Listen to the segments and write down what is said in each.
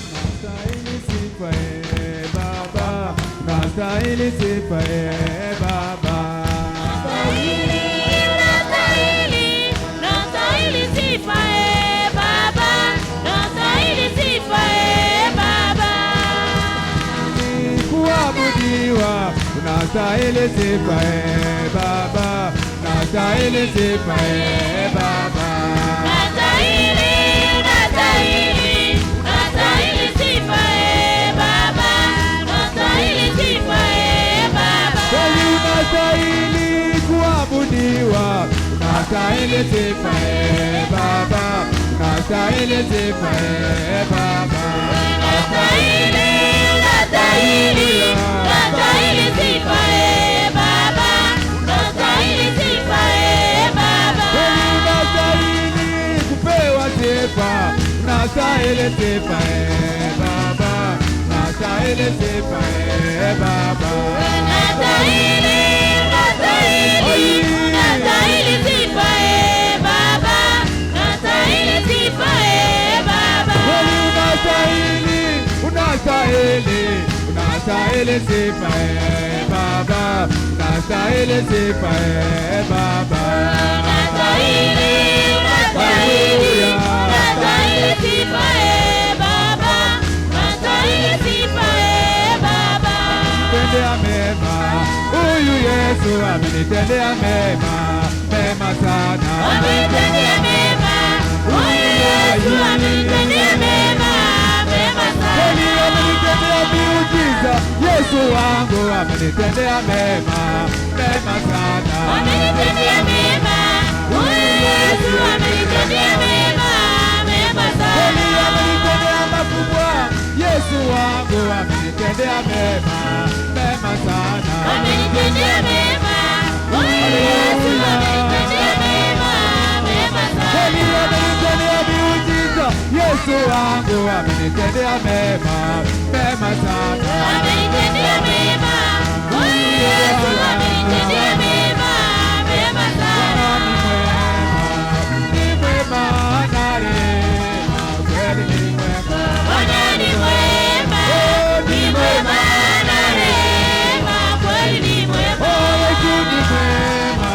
Nastahili sifa Baba, nastahili sifa Baba. Nastahili sifa Baba, nastahili sifa Baba. Kuabudiwa, nastahili sifa Baba, nastahili sifa Baba. Nastahili sifa Baba, nastahili sifa Baba. Kweli unastahili kuabudiwa, unastahili sifa Baba, unastahili sifa Baba. Nastahili sifa Baba, nastahili sifa Baba. Kweli unastahili kupewa sifa, unastahili sifa Baba, unastahili sifa Baba. Nastahili sifa Baba, nastahili sifa Baba. Kweli unastahili sifa Baba, unastahili sifa Baba. Nastahili sifa Baba, nastahili sifa Baba. Amenitendea mema, huyu Yesu amenitendea mema, mema sana. Amenitendea mema, huyu Yesu amenitendea mema, mema sana. Kweli amenitendea miujiza, Yesu wangu amenitendea mema, mema sana. Amenitendea mema, huyu Yesu amenitendea mema, mema sana. Kweli amenitendea makubwa, Yesu wangu amenitendea mema, mema sana. Amenitendea mema, huyu Yesu amenitendea mema, mema sana. Kweli amenitendea miujiza, Yesu wangu amenitendea mema, mema sana. Amenitendea mema, huyu Yesu amenitendea mema, mema sana. Ni mwema na rehema, kweli ni mwema. Bwana ni mwema, ni mwema na rehema, kweli ni mwema. Yesu ni mwema,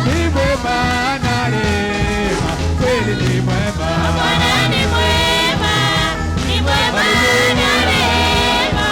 ni mwema na rehema, kweli ni mwema. Bwana ni mwema, ni mwema na rehema,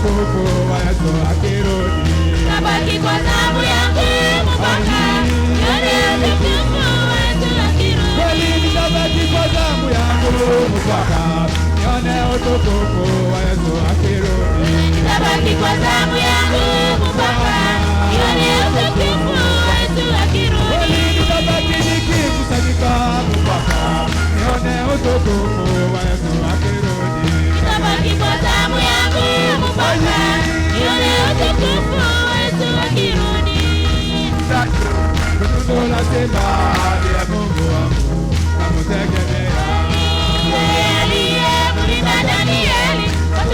utukufu wa Yesu akirudi. Nitabaki kwa zamu yangu mpaka nione utukufu wa Yesu akirudi. Kweli nitabaki kwa zamu yangu mpaka nione utukufu wa Yesu akirudi. Nitabaki kwa zamu yangu mpaka nione utukufu wa Yesu akirudi. Kweli nitabaki nikikusanyika mpaka nione utukufu wa Yesu akirudi. Nitabaki kwa zamu yangu mpaka nione utukufu wa Yesu akirudi. Tunasema ndiye Mungu wangu namutegemea. Yeye aliyemlinda Danieli,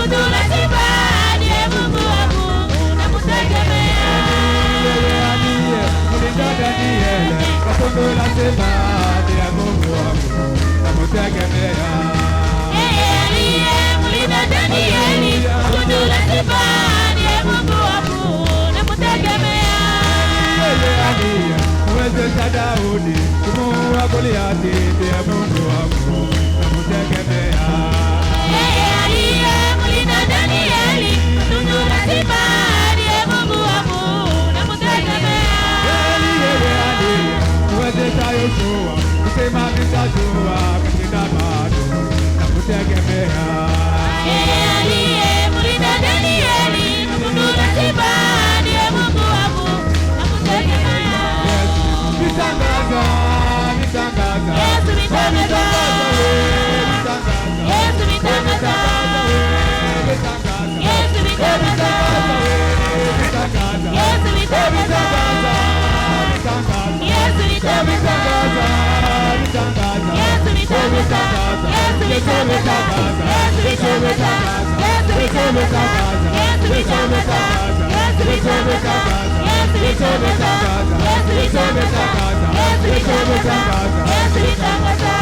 tunasema ndiye Mungu wangu namutegemea. Yeye aliyemlinda Danieli, tunasema ndiye Mungu wangu namutegemea. Yeye aliyemlinda Danieli, tunasema ndiye Mungu wangu namutegemea. Yeye aliyemwezesha Daudi kumuua Goliathi, ndiye Mungu wangu namutegemea. Yeye aliyemlinda Danieli, tunasema ndiye Mungu wangu namutegemea. Yeye aliyemwezesha Yoshua kusimamisha jua katika maadui namutegemea. Yeye aliyemlinda Danieli, tunasema ndiye Mungu wangu namutegemea. Nitangaza, nitangaza, Yesu nitangaza, Yesu nitangaza, Yesu nitangaza, Yesu nitangaza, Yesu nitangaza, Yesu nitangaza, Yesu nitangaza, Yesu nitangaza, Yesu nitangaza, Yesu nitangaza, Yesu nitangaza, Yesu nitangaza, Yesu nitangaza, Yesu nitangaza, Yesu nitangaza.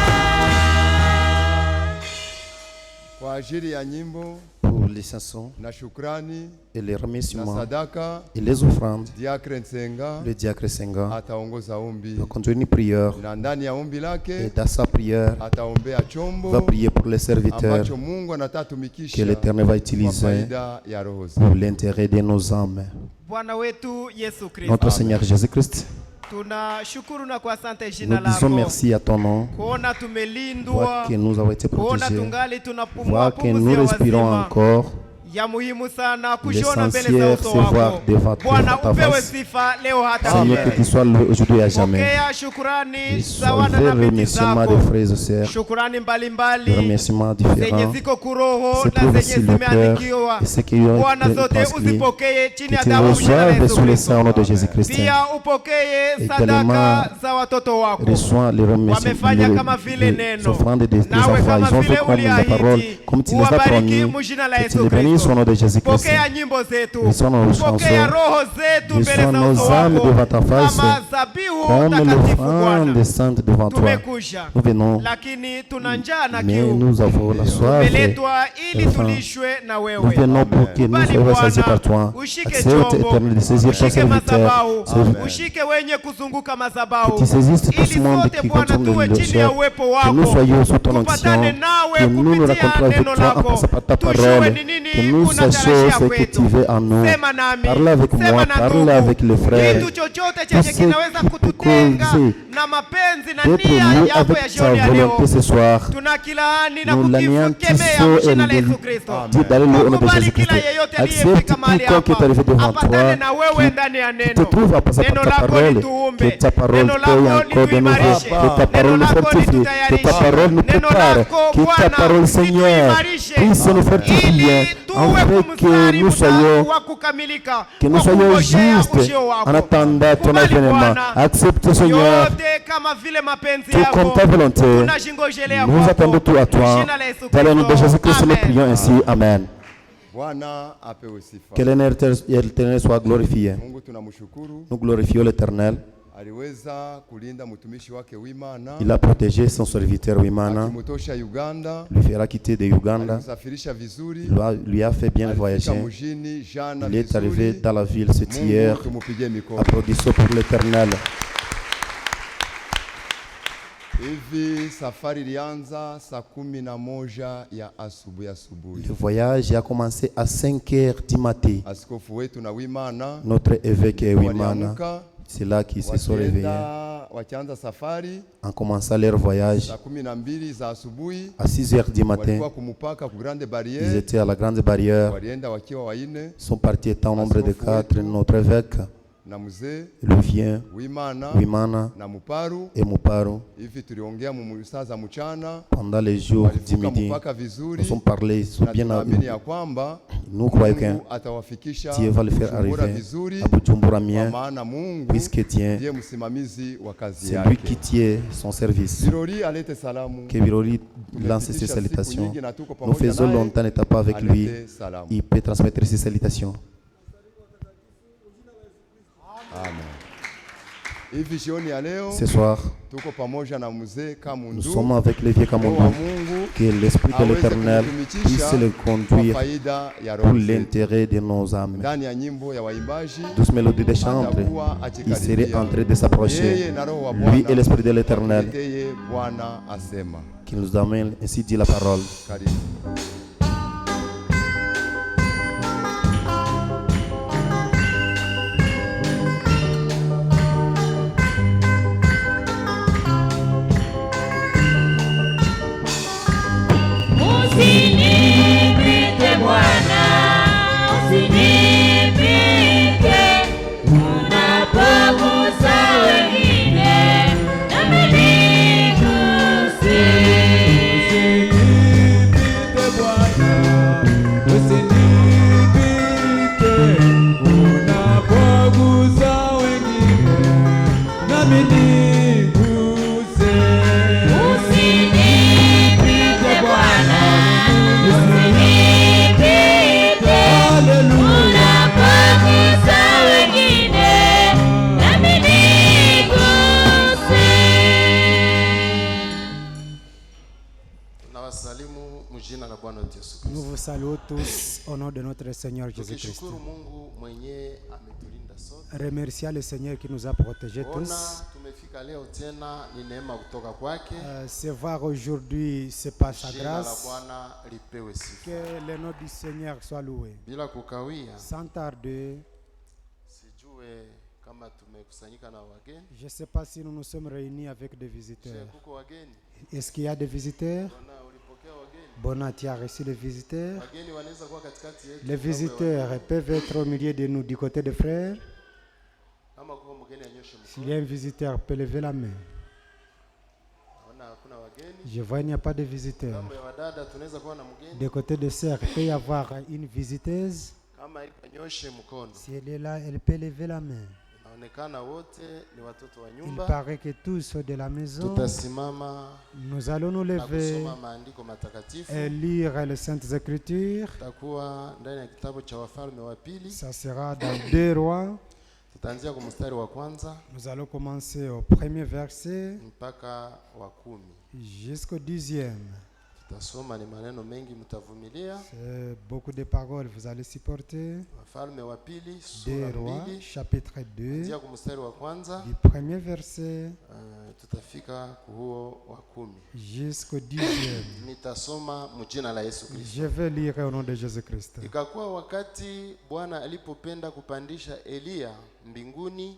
Kwa ajili ya nyimbo pour les chansons na shukrani et les na remerciements sadaka, et les offrandes, Diakre Nsenga le diacre Senga ataongoza ombi, va conduire une prière na ndani ya ombi et lake dans sa prière ataombea va chombo prier pour les serviteurs ambacho Mungu que anatatumikisha l'Éternel va kwa utiliser faida ya roho zetu. pour l'intérêt de nos âmes. Bwana wetu Yesu Kristo, Notre Seigneur Jésus-Christ, tunashukuru na kwa asante nous jina disons lako merci à ton nom, kuona voir tumelindwa, que nous avons été kuona protégés, tungali tunapumua voir que pumzi nous ya respirons wazima. encore. Ya muhimu sana kushona mbele za L'essentiel, uso c'est voir wako. devant Bwana ta upewe face. sifa leo hata Seigneur, que milele. tu sois loué aujourd'hui et à jamais. Pokea shukrani za Reçoivez wana le na binti remerciement zako, des frères et sœurs, shukrani les mbalimbali remerciements zenye différents. ziko kuroho Se na trouve zenye aussi le cœur zimeandikiwa. et ce qui ont Bwana été zote transmis. uzipokee chini ya Que tu damu ya jina la reçoives Yesu sous le Kristo. sang au nom de Jésus-Christ. Pia upokee Également, sadaka za watoto wako. Reçois les remerciements, Wamefanya kama vile les neno. offrandes des Nawe enfants. kama Ils ont vile fait comme la parole, uliahidi. comme tu les as Uwabariki promis. mjina la Que tu Yesu les bénisses Kristo. au nom de Jésus-Christ. Pokea nyimbo zetu. Reçois nos Pokea chansons. roho zetu mbele Reçois za nos uso âmes wako. devant ta face. Kama zabihu Comme takatifu l'offrande Bwana. sainte devant toi. Tumekuja. Nous venons, Lakini tuna njaa na mais kiu. nous avons la soif. Tumeletwa ili Enfin, tulishwe na nous wewe. venons pour que nous Kubali soyons rassasiés Bwana, par toi. ushike Accepte, chombo, éternel, de saisir ton ushike serviteur. madhabahu, Serviteur. ushike wenye kuzunguka madhabahu, Que tu saisisses tout ili ce monde sote qui Bwana contourne tuwe le chini ya ciel. uwepo Que nous wako, soyons sous ton onction. tupatane nawe Que nous nous kupitia rencontrons avec neno toi en lako, passant par ta tujue parole. ni nini Que nous sachions unatarajia ce que kwetu. tu veux en nous. Sema nami, Parle avec sema moi, na parle ndugu. avec les frères. Kitu chochote Tout chenye ce kinaweza qui peut kututenga causer na mapenzi na d'être nia nous yako ya avec ta jioni ya leo, volonté ce soir. tunakilaani na Nous kukikemea l'anéantissons et mjina la nous Yesu Kristo. dis d'aller au nom de Ukubali Jésus-Christ. kila yeyote Accepte aliyefika mahali quiconque qui est arrivé hapa devant apatane toi, na wewe ndani ya qui te neno. trouve à passer Neno par ta lako parole, lituumbe, que ta parole neno paye lako encore de nouveau, lituimarishe, que ta parole neno nous lako fortifie, que ta litutayarishe, parole nous neno prépare, lako que ta Bwana parole, Seigneur, lituimarishe, puisse nous fortifier, ili en tuwe fait que kumstari nous soyons wa kukamilika, que nous wa soyons kungojea justes ujio wako. en attendant ton Kubali avènement. Bwana, Accepte, Seigneur, yote kama vile mapenzi tout comme ta yako volonté. tunashingojelea Nous kwako. attendons tout à toi. Jina la Yesu Dans le nom de Kristo. Jésus-Christ, nous Amen. prions ainsi. Amen. Bwana apewe sifa. Que l'Éternel soit glorifié. Mungu tunamshukuru, Nous glorifions l'Éternel. aliweza kulinda mtumishi wake Wimana, Il a protégé son serviteur Wimana, akimtosha Uganda, lui fera quitter de Uganda, alimsafirisha vizuri, lui a fait bien alifika voyager. mjini jana Il est arrivé vizuri. dans la ville cette hier. Mungu tumupigie mikono. Applaudissons pour l'Éternel. Hivi safari ilianza saa 11 ya asubuhi. Le voyage a commencé à 5 heures du matin. Askofu wetu na Wimana, Notre évêque Wimana, c'est là qu'ils se sont réveillés. Wakianza safari En commençant leur voyage saa 12 za asubuhi, à 6 heures du matin, walikuwa kumupaka ku grande ils barrière. étaient à la grande barrière. Walienda wakiwa waine Ils sont partis étant au nombre de 4. Notre évêque, na mzee le vient, Wimana na Muparu. et Muparu. Hivi tuliongea mu saa za mchana, Pendant les jours du walivuka midi, mpaka vizuri, nous sommes parlé, ils sont na bien tunaamini ya kwamba nous croyons que Mungu atawafikisha Dieu va le faire Bujumbura arriver vizuri, à Bujumbura kwa bien, maana Mungu puisque Dieu, ndiye msimamizi wa kazi c'est lui yake. qui tient son service. Birori alete salamu. Que Viroli lance ses salutations. Nous faisons longtemps n'étant pas avec lui. Alete salamu. Il peut transmettre ses salutations. Amen. Hivi jioni ya leo Ce soir, tuko pamoja na mzee Kamundu. nous sommes avec le vieux Roho wa Kamundu. Mungu Que l'Esprit de l'Éternel puisse le kwa conduire faida ya pour roho zetu. l'intérêt de nos âmes. Ndani ya nyimbo ya waimbaji Douce mélodie de chantre, il serait en train de s'approcher. yeye na roho wa Lui et Bwana l'Esprit de l'Éternel yeye Bwana asema. qui nous amène, ainsi dit la parole. Karibu. Usinipite Bwana, usinipite, unapogusa wengine nami niguse. Usinipite Bwana, usinipite, unapogusa wengine nami niguse. Usinipite Bwana, usinipite, unapogusa wengine nami niguse. Tunawasalimu mjina la Bwana wetu Yesu Kristo. Nous vous saluons tous au nom de notre Seigneur Jésus-Christ. Tukishukuru Mungu mwenye ametulinda sote. Remercier le Seigneur qui nous a protégés Ona tous. tumefika leo tena ni neema kutoka kwake. Se voir aujourd'hui, c'est par sa Jina la grâce. Bwana lipewe sifa. Que le nom du Seigneur soit loué. Bila kukawia, Sans tarder, sijue kama tumekusanyika na wageni. je ne sais pas si nous nous sommes réunis avec des Je visiteurs. kuko wageni. Est-ce qu'il y a des visiteurs? Ona ulipokea wageni. Bona, tu as reçu des visiteurs. Wageni wanaweza kuwa katikati yetu. Les visiteurs peuvent être au milieu de nous du côté des frères. Kama kuko mgeni anyoshe S'il mkono. y a un visiteur, peut lever la main. Ona hakuna wageni. Je vois qu'il n'y a pas de visiteurs. Kama ya wadada tunaweza kuwa na mgeni. Du côté des sœurs, il peut y avoir une visiteuse. Kama anyoshe mkono. Si elle est là, elle peut lever la main. Inaonekana wote ni watoto wa Il nyumba. paraît que tous sont de la maison. Tutasimama Nous allons nous na lever kusoma maandiko matakatifu. et lire les Saintes Écritures. Tutakuwa ndani ya kitabu cha Wafalme wa pili. Ça sera dans 2 Rois. Tutaanzia kwa mstari wa kwanza Nous allons commencer au premier verset mpaka wa 10. jusqu'au 10e. Tutasoma, ni maneno mengi, mtavumilia. C'est beaucoup de paroles, vous allez supporter. Wafalme wa pili 2 sura Rois, 2 chapitre 2, kuanzia kwa mstari wa kwanza du premier verset tutafika kwa huo wa 10. jusqu'au 10e. Nitasoma mjina la Yesu Kristo. Je vais lire au nom de Jésus-Christ. Ikakuwa wakati Bwana alipopenda kupandisha Eliya mbinguni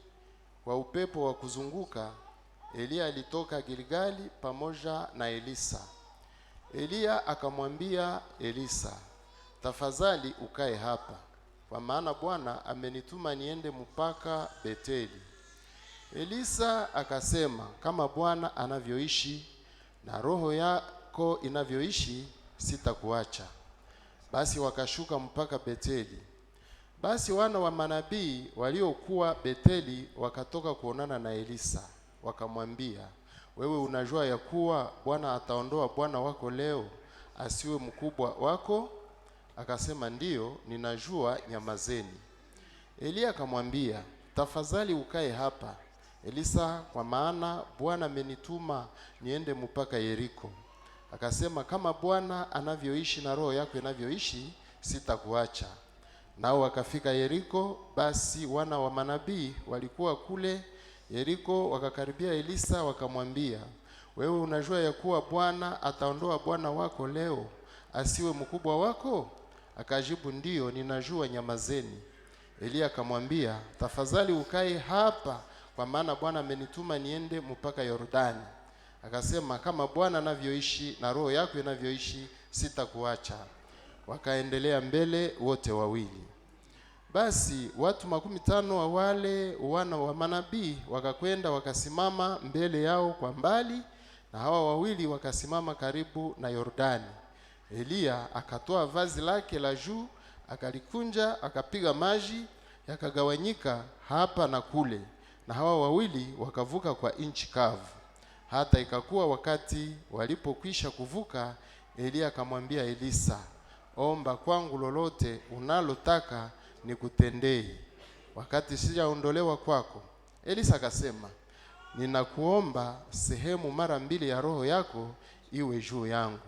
kwa upepo wa kuzunguka, Eliya alitoka Gilgali pamoja na Elisa. Eliya akamwambia Elisa, tafadhali ukae hapa, kwa maana Bwana amenituma niende mpaka Beteli. Elisa akasema, kama Bwana anavyoishi na roho yako inavyoishi, sitakuacha. Basi wakashuka mpaka Beteli. Basi wana wa manabii waliokuwa Beteli wakatoka kuonana na Elisa, wakamwambia, wewe unajua ya kuwa Bwana ataondoa bwana wako leo, asiwe mkubwa wako? Akasema, ndiyo, ninajua, nyamazeni. Eliya akamwambia, tafadhali ukae hapa, Elisa, kwa maana Bwana amenituma niende mpaka Yeriko. Akasema, kama Bwana anavyoishi na roho yako inavyoishi, sitakuacha. Nao wakafika Yeriko. Basi wana wa manabii walikuwa kule Yeriko, wakakaribia Elisa wakamwambia, wewe unajua ya kuwa Bwana ataondoa bwana wako leo asiwe mkubwa wako? Akajibu, ndiyo, ninajua, nyamazeni. Eliya akamwambia, tafadhali ukae hapa, kwa maana Bwana amenituma niende mpaka Yordani. Akasema, kama Bwana anavyoishi na roho yako inavyoishi, sitakuacha. Wakaendelea mbele wote wawili. Basi watu 50 wa wale wana wa manabii wakakwenda wakasimama mbele yao kwa mbali, na hawa wawili wakasimama karibu na Yordani. Eliya akatoa vazi lake la juu, akalikunja, akapiga maji, yakagawanyika hapa na kule, na hawa wawili wakavuka kwa nchi kavu. Hata ikakuwa wakati walipokwisha kuvuka, Eliya akamwambia Elisa, omba kwangu lolote unalotaka nikutendee, wakati sijaondolewa kwako. Elisa akasema, ninakuomba sehemu mara 2 ya roho yako iwe juu yangu.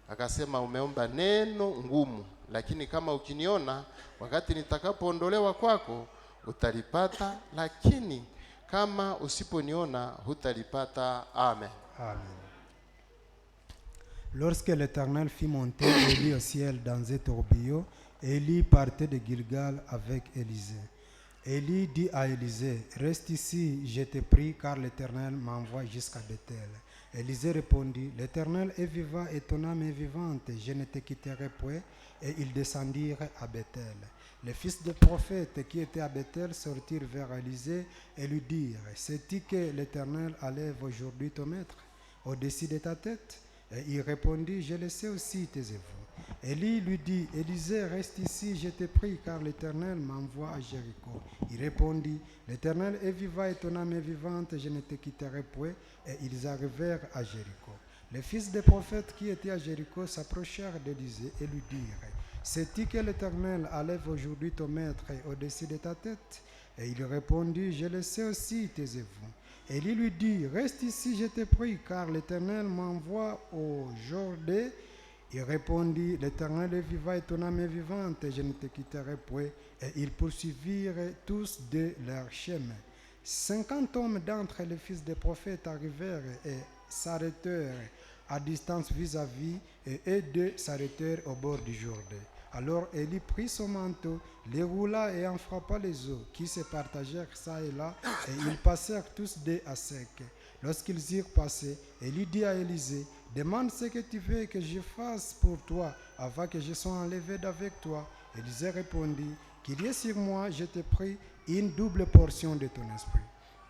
Akasema, umeomba neno ngumu, lakini kama ukiniona wakati nitakapoondolewa kwako utalipata, lakini kama usiponiona hutalipata. Amen. Amen. Lorsque l'Éternel fit monter Élie au ciel dans un tourbillon, Élie partait de Gilgal avec Élisée. Élie dit à Élisée, reste ici, je te prie, car l'Éternel m'envoie jusqu'à Bethel. Élisée répondit, l'Éternel est vivant et ton âme est vivante, je ne te quitterai point. Et ils descendirent à Bethel. Les fils des prophètes qui étaient à Bethel sortirent vers Élisée et lui dirent, sais-tu que l'Éternel enlève aujourd'hui ton maître au-dessus de ta tête? Et il répondit, je le sais aussi, taisez-vous. Élie lui dit, Élisée, reste ici, je te prie, car l'Éternel m'envoie à Jéricho. Il répondit, l'Éternel est vivant et ton âme est vivante, je ne te quitterai point. Et ils arrivèrent à Jéricho. Les fils des prophètes qui étaient à Jéricho s'approchèrent d'Élisée et lui dirent, sais-tu que l'Éternel enlève aujourd'hui ton maître au-dessus de ta tête? Et il répondit, je le sais aussi, taisez-vous. Élie lui dit, reste ici, je te prie, car l'Éternel m'envoie au Jourdain. Il répondit, l'Éternel est vivant et ton âme est vivante, je ne te quitterai point. Et ils poursuivirent tous de leur chemin. 50 hommes d'entre les fils des prophètes arrivèrent et s'arrêtèrent à distance vis-à-vis, et eux deux s'arrêtèrent au bord du Jourdain. Alors Élie prit son manteau, les roula et en frappa les eaux, qui se partagèrent ça et là, et ils passèrent tous deux à sec. Lorsqu'ils eurent passé, Élie dit à Élisée, demande ce que tu veux que je fasse pour toi, avant que je sois enlevé d'avec toi. Élisée répondit, qu'il y ait sur moi, je te prie, une double portion de ton esprit.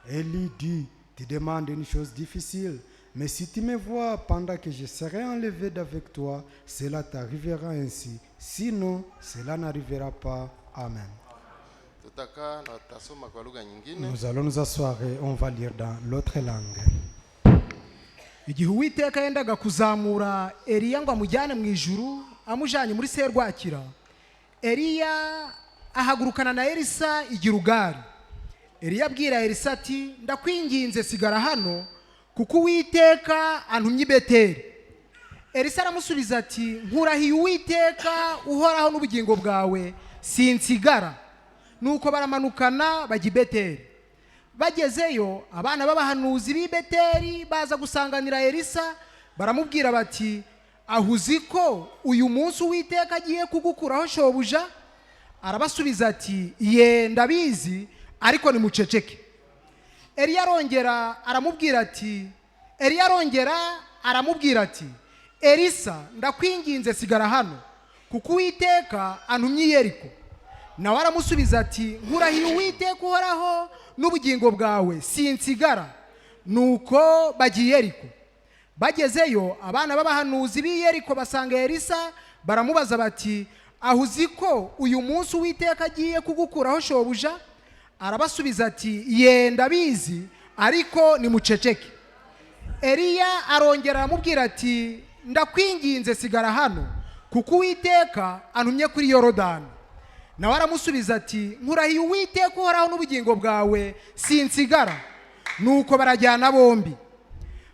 Élie dit, tu demandes une chose difficile, mais si tu me vois pendant que je serai enlevé d'avec toi, cela t'arrivera ainsi. Sinon, cela n'arrivera pas. Amen. Nous allons nous asseoir et on va lire dans l'autre langue. Igihe Uwiteka yendaga kuzamura Eliya ngo amujyane mu ijuru amujanye muri serwakira, Eliya ahagurukana na Elisa i Gilugari. Eliya abwira Elisa ati, ndakwinginze sigara hano kuko Uwiteka antumye i Beteli. Elisa aramusubiza ati, nkurahiye Uwiteka uhoraho n'ubugingo bwawe sinsigara. Nuko baramanukana bajya i Beteli. Bagezeyo abana b'abahanuzi b'i Beteli baza gusanganira Elisa, baramubwira bati, ahuzi ko uyu munsi Uwiteka agiye kugukuraho shobuja? Arabasubiza ati, ye ndabizi, ariko nimuceceke. Eliya arongera ati, Elisa, ndakwinginze sigara hano kuko Uwiteka antumye i Yeriko. Nawe aramusubiza ati, nkurahiye Uwiteka uhoraho n'ubugingo bwawe sinsigara. Nuko bagiye i Yeriko. Bagezeyo abana b'abahanuzi b'i Yeriko basanga Elisa, baramubaza bati, ahuzi ko uyu munsi Uwiteka agiye kugukuraho shobuja? Arabasubiza ati, ye ndabizi, ariko nimuceceke. Eliya arongera aramubwira ati, ndakwinginze sigara hano kuko Uwiteka antumye kuri Yorodani. Nawe aramusubiza ati, nkurahiye Uwiteka uhoraho n'ubugingo bwawe sinsigara. Nuko barajyana bombi.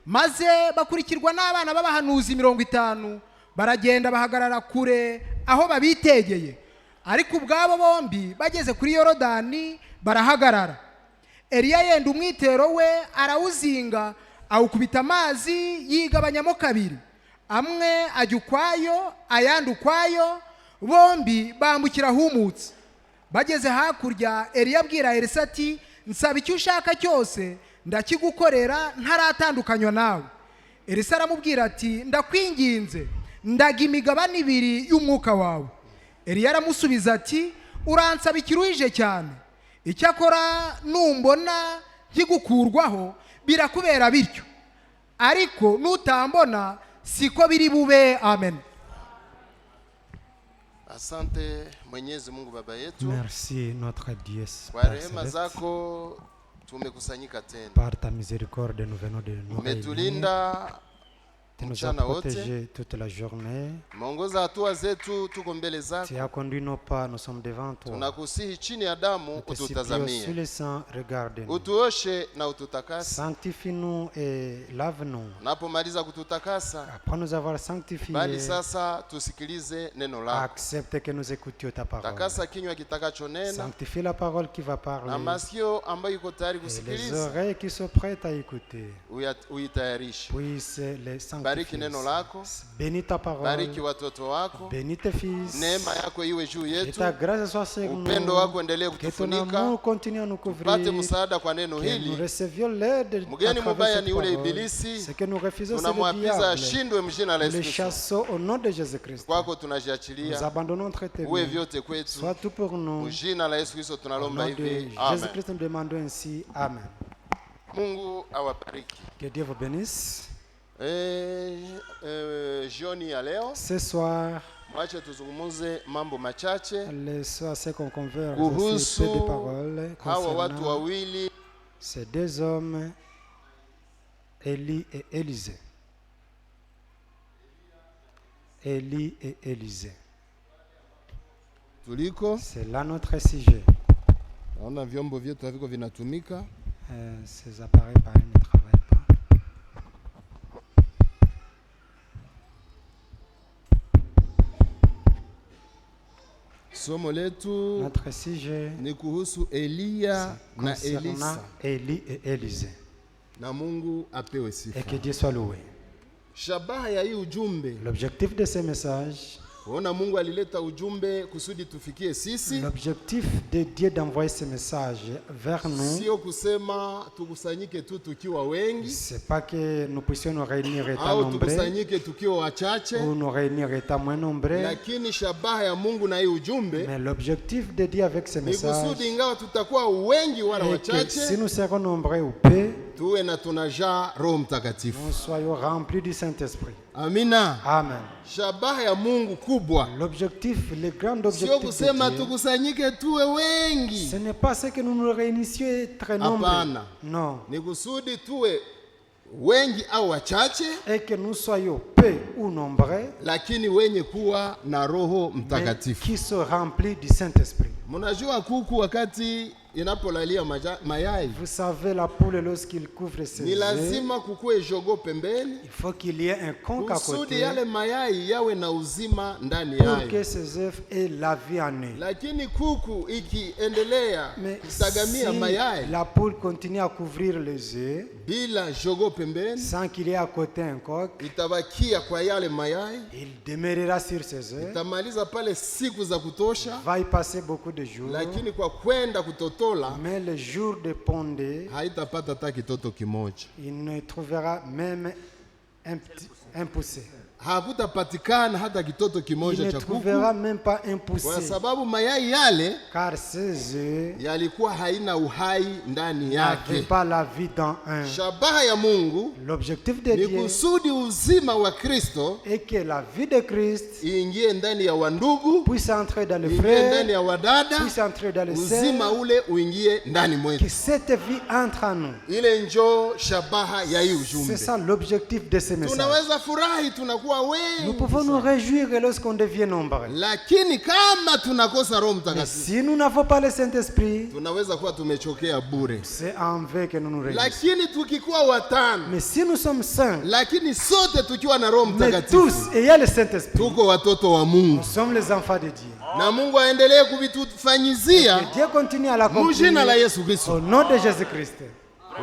Maze bakurikirwa n'abana b'abahanuzi 50, baragenda bahagarara kure aho babitegeye. Ariko ubwabo bombi bageze kuri Yorodani barahagarara. Eliya yenda umwitero we arawuzinga, awukubita amazi yigabanyamo kabiri, amwe ajya ukwayo ayandi ukwayo, bombi bambukira ahumutse. Bageze hakurya, Eliya abwira Elisa ati, nsaba icyo ushaka cyose ndakigukorera ntaratandukanywa nawe. Elisa aramubwira ati, ndakwinginze ndaga imigabane 2 y'umwuka wawe. Eliya aramusubiza ati, uransaba ikiruhije cyane, icyakora numbona nkigukurwaho birakubera bityo, ariko nutambona siko biri bube. Amen. Asante Mwenyezi Mungu Baba yetu, Merci notre Dieu. kwa Père rehema Céleste. zako tumekusanyika tena. Par ta miséricorde, nous venons de nous réunir. Umetulinda Tu nous as mchana wote, protégés toute la journée. umeongoza hatua zetu, tuko mbele Tu zako. as conduit nos pas, nous sommes devant toi. Tunakusihi chini ya damu Nous te supplions sur ututazamie, le sang, regarde-nous. utuoshe na ututakase. Sanctifie-nous et lave-nous. Unapomaliza kututakasa, Après nous avoir sanctifiés, bali sasa tusikilize neno lako. accepte que nous écoutions ta parole. Takasa kinywa kitakachonena Sanctifie la parole qui va parler na masikio ambayo iko tayari et les kusikiliza oreilles qui sont prêtes à écouter. uitayarishe. Puisse les Bariki sanctifier. neno lako, Bénis ta parole. bariki watoto wako, Bénis tes fils. neema yako iwe juu Que yetu, ta grâce soit sur nous. upendo wako endelee Que ton kutufunika, amour continue à nous couvrir. tupate msaada kwa neno Que nous hili. recevions l'aide à Mgeni mubaya travers ni cette ule parole. ibilisi, Ce que nous refusons, c'est le tunamwapiza diable. ashindwe mjina la Nous le Yesu Kristo. chassons au nom de Jésus-Christ. Kwako Nous tunajiachilia, abandonnons entre tes uwe mains. vyote kwetu, Sois tout pour nous. mjina la Yesu Kristo Au tunalomba nom de hivi, amen. Jésus-Christ, nous demandons ainsi. Amen. Mungu awabariki. Que Dieu vous bénisse. Jioni ya leo Ce soir, wache tuzungumuze mambo machache le soir, c'est qu'on converse kuhusu sur peu de paroles hawa watu concernant wawili ces 2 hommes, Élie et Élisée. Élie et Élisée. Tuliko C'est là notre sujet. naona vyombo vyetu haviko vinatumika. Ces appareils, pareil, ne travaillent pas. Somo letu Notre sujet, ni kuhusu Eliya na concernant Elisa, Élie et Élisée. na Mungu apewe Et sifa. que Dieu soit loué. Shabaha ya hii ujumbe, L'objectif de ce message, kuona Mungu alileta ujumbe kusudi tufikie sisi, l'objectif de Dieu d'envoyer ce message vers nous, sio kusema tukusanyike tu tukiwa wengi c'est pas que nous puissions nous réunir étant au nombreux tukusanyike tukiwa wachache, ou nous réunir étant moins nombreux, lakini shabaha ya Mungu na hii ujumbe mais l'objectif de Dieu avec ce ni message kusudi, ingawa tutakuwa wengi wala est que si wachache, nous serons nombreux ou peu, tuwe na tunajaa Roho Mtakatifu. nous soyons remplis du Saint-Esprit. Amina. Amen. Shabaha ya Mungu kubwa L'objectif, le grand sio objectif kusema de Dieu, tukusanyike tuwe wengi, ce n'est pas ce que nous nous réunissions très nombreux. Hapana. Non. ni kusudi tuwe wengi au wachache, Et que nous soyons peu ou nombreux, lakini wenye kuwa na Roho mais Mtakatifu. qui sont remplis du Saint-Esprit. Mnajua kuku wakati inapolalia mayai Vous savez, la poule, lorsqu'il couvre ses ni œufs, lazima kukue jogo pembeni il faut qu'il y ait un conque à kusudi côté yale mayai yawe na uzima ndani pour que yayo. ces œufs aient la vie en eux. Lakini kuku ikiendelea Mais kusagamia si mayai la poule continue à couvrir les œufs bila jogo pembeni, sans qu'il y ait à côté un coq, itabakia kwa yale mayai, il demeurera sur ses œufs, itamaliza pale siku za kutosha, va y passer beaucoup de jours, lakini kwa kwenda kutotola mais le jour de pondée, haitapata hata kitoto kimoja, il ne trouvera même un poussé. hakutapatikana hata kitoto Il kimoja ne cha trouvera kuku, même pas un kwa poussé, sababu mayai yale car ces œufs yalikuwa haina uhai ndani n'avaient yake. pas la vie dans un. Shabaha ya Mungu L'objectif de ni Dieu kusudi uzima wa Kristo est que la vie de Christ iingie ndani ya wandugu, puisse entrer dans les iingie ndani frères, ya wadada, puisse entrer dans les uzima sœurs, ule uingie ndani que mwetu. cette vie entre en nous. Ile njoo shabaha ya hii C'est ujumbe. ça l'objectif de ce message. Tunaweza furahi tunakuwa Nous wengi, pouvons nous réjouir lorsqu'on devient nombreux. lakini kama tunakosa Roho Mais Mtakatifu si nous n'avons pas le Saint-Esprit, tunaweza kuwa tumechokea bure. c'est en vain que nous nous réjouissons. Lakini tukikuwa watano, Mais si nous sommes saints, lakini sote tukiwa na Roho mais Mtakatifu, tous ayant le Saint-Esprit, tuko watoto wa Mungu, nous sommes les enfants de Dieu. na Mungu aendelee kuvitufanyizia Que Dieu continue à l'accomplir mujina la Yesu au Kristo. nom de Jésus-Christ.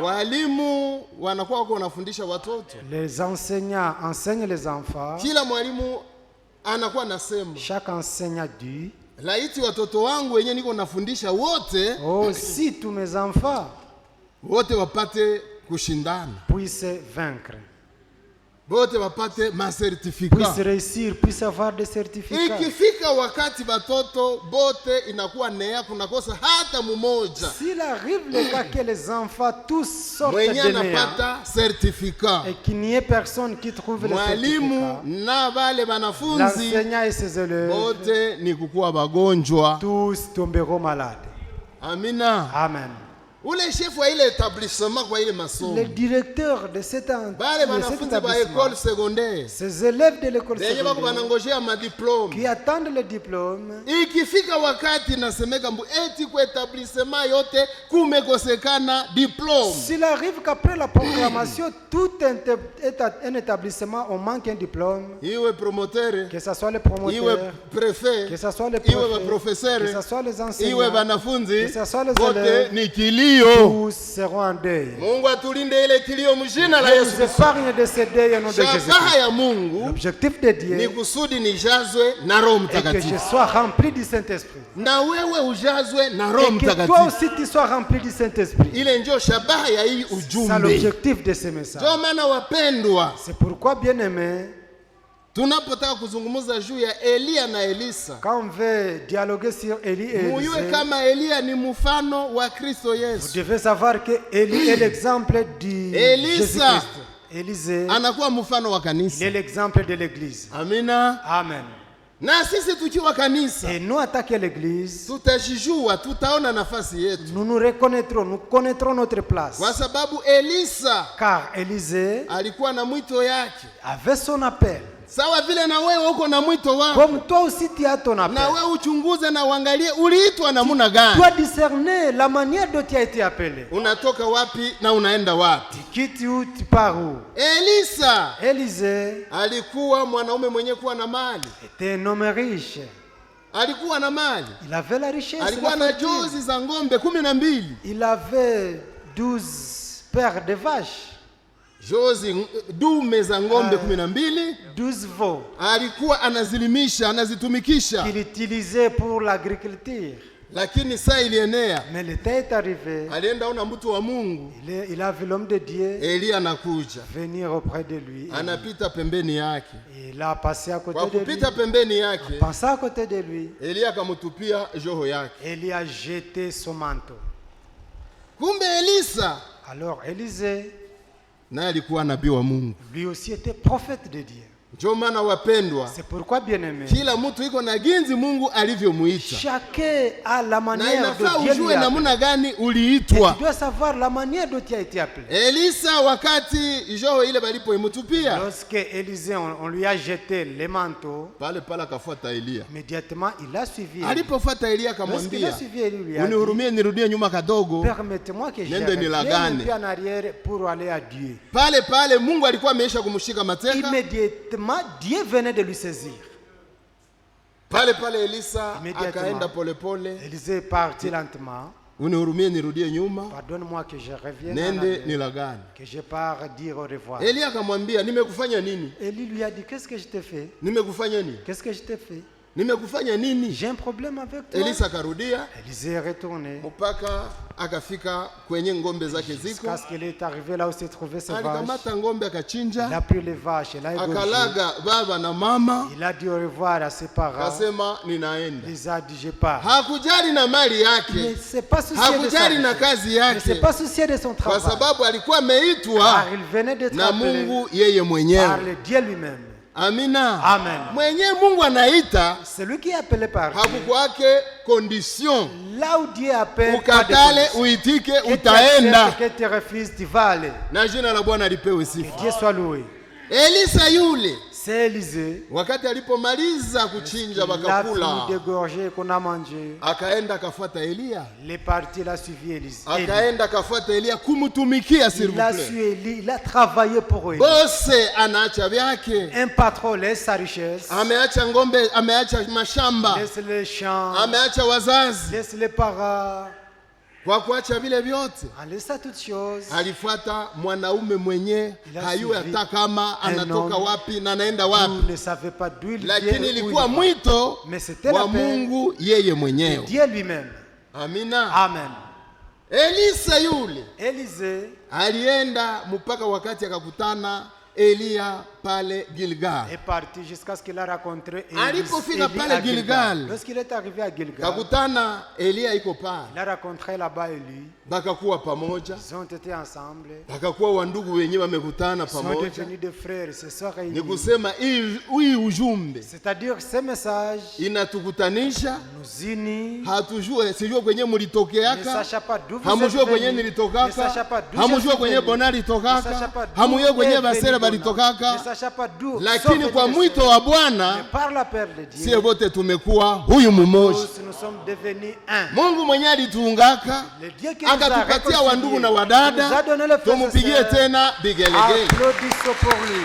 Walimu wanakuwa wako wanafundisha watoto. Les enseignants enseignent les enfants. Kila mwalimu anakuwa nasema, Chaque enseignant dit, laiti watoto wangu wenyewe niko nafundisha wote, oh, si tous mes enfants wote wapate kushindana, puissent vaincre, wote wapate masertifika. puissent réussir, puissent avoir des certificats. Ikifika wakati batoto bote inakuwa nea kunakosa hata mmoja S'il arrive le cas que les enfants tous sortent mwenye de néant anapata certifika, et qu'il n'y ait personne qui trouve le mwalimu certificat, na wale wanafunzi l'enseignant et ses élèves, bote ni kukuwa bagonjwa. tous tomberont malades. Amina. Amen. Ule chef wa ile etablissement kwa ile masomo, Le directeur de cet bale wanafunzi ba établissement, école secondaire ces élèves de l'école benye bako secondaire banangojea madiplome, qui attendent le diplôme, ikifika wakati nasemeka mbu eti kwa etablissement yote kumekosekana diplome, s'il arrive qu'après la proclamation, tout un établissement, on manque un diplôme, iwe promoteur, que ce soit le iwe promoteur, prefet, que ce soit le iwe préfet, professeur, que ce soit les iwe enseignants, banafunzi, que ce soit les wote élèves, ni kilio. tous seront en deuil. Mungu atulinde ile kilio mjina la Dieu Yesu nous Kristo. épargne de ce deuil au nom de Shabaha Jésus-Christ. ya Mungu L'objectif de Dieu ni kusudi nijazwe na Roho est que je Mtakatifu, sois rempli du Saint-Esprit. na wewe ujazwe na Roho Et que toi Mtakatifu. aussi tu sois rempli du Saint-Esprit. Ile ndio shabaha ya hii C'est ujumbe. l'objectif de ce message. Ndio maana wapendwa, C'est pourquoi, bien aimé, tunapotaka kuzungumza juu ya Elia na Elisa, quand on veut dialoguer sur Élie et muyue Élisée, kama Elia ni mfano wa Kristo vous Yesu. devez savoir que Élie est l'exemple du Élisa. Jésus-Christ. Élisée, Anakuwa mfano wa il kanisa. est l'exemple de l'Église. Amina. Amen. Na sisi tukiwa kanisa Et nous attaquer l'Église, tutajijua, tutaona nafasi yetu, nous nous reconnaîtrons, nous connaîtrons notre place. kwa sababu Elisa Car Élisée alikuwa na mwito yake, avait son appel. sawa vile na wewe uko na mwito wako. Comme toi aussi tu as ton appel. Na wewe uchunguze na uangalie uliitwa namna Tu gani, dois discerner la manière dont tu as été appelé. unatoka wapi na unaenda wapi. Tu quittes où, tu pars où. Elisa Élisée alikuwa mwanaume mwenye kuwa na mali, était un homme riche. alikuwa na mali, Il avait la richesse. alikuwa la na fortune. jozi za ng'ombe 12, Il avait 12 paires de vaches, jozi dume za ng'ombe 12. 12 veaux Alikuwa anazilimisha, anazitumikisha, qu'il utilisait pour l'agriculture. lakini saa ilienea, Mais le temps est arrivé. alienda ona mtu wa Mungu, Il a vu l'homme de Dieu Elia anakuja, venir auprès de lui. anapita pembeni yake. Et il a passé à côté Kwa de lui. kupita pembeni yake, Passé à côté de lui. Elia akamtupia joho yake. Et il a jeté son manteau. Kumbe Elisa Alors Élisée, naye alikuwa nabii wa Mungu. lui aussi était prophète de Dieu. Ndio maana wapendwa, C'est pourquoi, bien aimé, kila mtu iko na ginzi Mungu alivyomuita, chacun a la na manière inafaa dont Dieu lui ujue a appelé. namna gani Et uliitwa. tu dois savoir la manière dont tu as été appelé. Elisa wakati joho ile balipoimutupia Lorsque Élisée, on lui a jeté les manteaux, pale pale, akafuata Elia. immédiatement il a suivi Élie. Alipofuata Elia Lorsqu'il a akamwambia, suivi Élie, il lui a dit, unihurumie nirudie nyuma kadogo. permettez-moi que je Nende revienne nilagane. un peu en arrière pour aller à Dieu. Pale pale Mungu alikuwa ameisha kumshika mateka. Immédiatement, Dieu venait de lui saisir. Pale pale Elisa Immédiatement. akaenda polepole, Élisée est parti lentement. unihurumie nirudie nyuma, Pardonne-moi que je revienne en nende arrière, nilagane. que je pars dire au revoir. Elia akamwambia, nimekufanya nini? Élie lui a dit, qu'est-ce que je t'ai fait? Nimekufanya nini? Qu'est-ce que je t'ai fait? Nimekufanya nini? J'ai un problème avec toi. Elisa akarudia Élisée est retourné. mpaka akafika kwenye ng'ombe zake ziko, Jusqu'à ce qu'il est arrivé là où se trouvaient ses vaches. alikamata ng'ombe Il akachinja, a pris les vaches, il a égorgé. akalaga baba na mama, Il a dit au revoir à ses parents. akasema ninaenda. Il a dit, je pars. Hakujali na mali Mais yake, c'est pas soucié de sa hakujali na richesse. kazi Mais c'est yake, pas soucié de son kwa travail. sababu alikuwa ameitwa Car il venait d'être na appelé Mungu yeye par mwenyewe. le Dieu lui-même. Amina. Amen. Mwenyewe Mungu anaita, Celui qui est appelé par Dieu. hakukwake condition, Là où Dieu appelle, pas de ukatale condition. uitike, Que tu utaenda. acceptes, que tu refuses, tu vas aller. Na jina la Bwana lipewe Que sifa. Dieu soit loué. Elisa yule C'est Élisée. wakati alipomaliza kuchinja Il a bakakula, fini d'égorger qu'on a mangé. akaenda akafuata Elia, Il est parti, il a suivi Élisée. akaenda akafuata Elia kumtumikia, s'il vous Il a plaît. suivi Élie, il a travaillé pour Élie. Bose anaacha vyake, Un patron laisse sa richesse, ameacha ng'ombe, ameacha mashamba, laisse les champs, ameacha wazazi, laisse les parents. Kwa kuacha vile vyote En laissant toutes choses, alifuata mwanaume mwenye Il a hayuwe suivi hata kama un anatoka homme wapi na anaenda vous wapi, ne savez pas d'où il lakini vient, où il ilikuwa va. mwito Mais c'était wa la paix. Mungu yeye mwenyewe. Dieu lui-même. Amina. Amen. Elisa yule Élisée alienda mpaka wakati akakutana Elia pale Gilgal. est parti jusqu'à ce qu'il a rencontré Alipofika Élie pale à Gilgal. Gilgal, Lorsqu'il est arrivé à Gilgal, kakutana Elia iko pale, il a rencontré là-bas Élie. bakakuwa pamoja, Ils ont été ensemble. bakakuwa wandugu wenyewe wamekutana Ils sont pamoja. devenus des frères, se sont Ni réunis. kusema hii ujumbe C'est-à-dire ce message inatukutanisha, nous unit. hatujue sijue kwenye Ne mulitokeaka, sachez pas d'où vous hamujue êtes kwenye venus. Ne nilitokaka, sachez pas d'où je hamujue suis kwenye venu. Bona Ne sachez litokaka, pas d'où hamujue kwenye est Basere venu Bona. balitokaka, Ne sachez pas d'où lakini sont kwa venus mwito les wa frères. Bwana Mais par la paix de Dieu, sie wote tumekuwa huyu mmoja. tous nous sommes devenus un. Mungu mwenyewe alituungaka Le Dieu qui nous a akatupatia wandugu na réconciliés, qui nous a wadada, donné le frère et tumupigie sœurs. tena bigelegele. Applaudissons pour lui.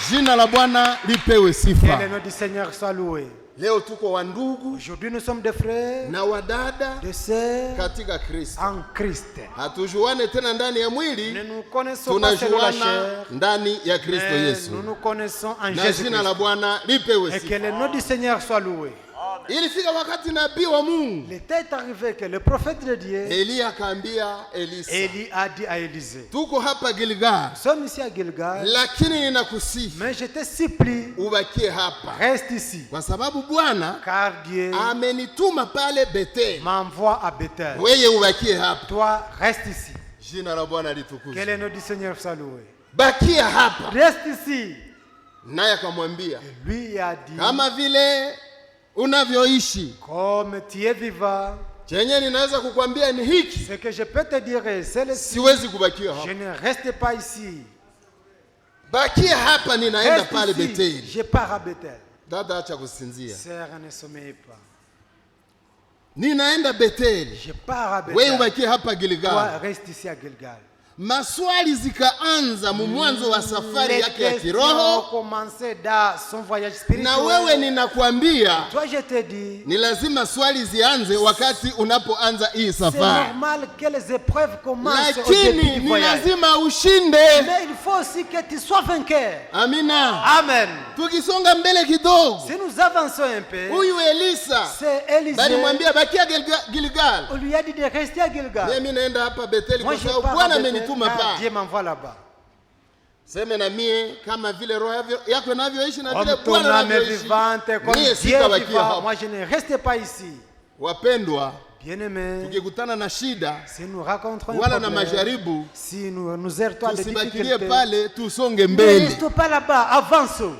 Jina la Bwana lipewe Que sifa. le nom du Seigneur soit loué. Leo tuko wandugu Aujourd'hui, nous sommes des frères, na wadada des sœurs katika Kristo. en Christ. Hatujuane tena ndani ya Nous mwili, ne nous connaissons pas selon la tunajuana chair, ndani ya Kristo mais Yesu. nous nous connaissons en Na Jésus-Christ. jina la Bwana lipewe Et que sifa. le nom du Seigneur soit loué. Ilifika wakati nabii wa Mungu Il était arrivé que le prophète de Dieu, Elia akaambia Elisa, Élie, a dit à Élisée, tuko hapa Gilgal, nous sommes ici à Gilgal, lakini ninakusihi mais je te supplie, ubakie hapa, reste ici, kwa sababu Bwana car Dieu amenituma pale Bethel. m'envoie à Bethel. Wewe ubakie hapa. Toi, reste ici. Jina la Bwana Que litukuzwe. le nom du Seigneur soit loué. Bakia hapa. Reste ici. Naye akamwambia, Et lui a dit, kama vile unavyoishi, comme tu es vivant, chenye ninaweza kukwambia ni hiki, ce que je peux te dire, c'est le siwezi kubakia je hapa. ne reste pas ici. Bakia hapa, ninaenda Reste pale ici. Bethel. Je pars à Bethel. Dada, acha kusinzia. Sœur, ne sommeille pas. Ninaenda Bethel. Je pars à Wewe Bethel. ubakie hapa Toi, Gilgal. reste ici à Gilgal. Maswali zikaanza mwanzo wa safari Les yake ya questions kiroho, ont commencé dans son voyage na wewe spirituel. ninakwambia Toi, je te dis, ni lazima swali zianze wakati unapoanza hii c'est safari, normal que les épreuves commencent au lakini début du ni voyage. lazima ushinde. Mais il faut aussi que tu sois vainqueur. Amina. Amen. Tukisonga mbele kidogo, Si nous avançons un peu, huyu Elisa c'est Élisée. balimwambia bakia Gilgal. On lui a dit de rester à Gilgal. Mimi naenda hapa Bethel Moi, kwa je sababu pars Bwana à Bethel, amenituma car pa. Dieu m'envoie là-bas. Seme na mie kama vile roho yako inavyoishi na vile Comme ton Bwana âme est anavyoishi. vivante, comme Mie Dieu est sitabakia vivant, hapa. moi je ne reste pas ici. Wapendwa, Bien-aimés, tukikutana na shida si nous rencontrons un wala na problème, majaribu, si nous heurtons à des tusibakilie difficultés, pale, tusonge ne mbele. restons pas là-bas, avançons.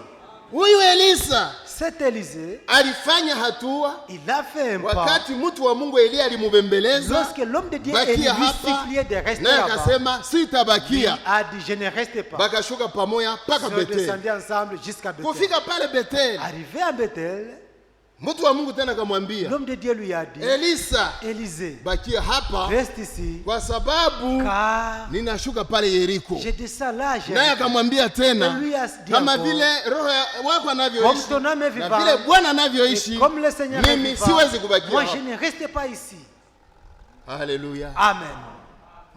Huyu Elisa Cet Élisée, alifanya hatua il a fait un pas. wakati mtu wa Mungu Elia alimubembeleza, Lorsque l'homme de Dieu Élie bakia lui hapa, suppliait de rester naye là-bas, akasema il sitabakia. a dit, je ne reste pas. Bakashuka pamoja Ils mpaka sont Bethel. descendus ensemble jusqu'à Bethel. Kufika pale Bethel, Arrivé à Bethel, mtu wa Mungu tena akamwambia l'homme de Dieu lui a dit, Elisa, Élisée, bakia hapa reste ici, kwa sababu car ninashuka pale Yeriko. je descends là, Naye akamwambia tena, Et lui a dit kama encore, vile roho wako comme anavyoishi ton âme est na vivante, vile Bwana et anavyoishi, comme le Seigneur est mimi vivant, siwezi kubakia moi hapa. je ne reste pas ici. Haleluya. Amen.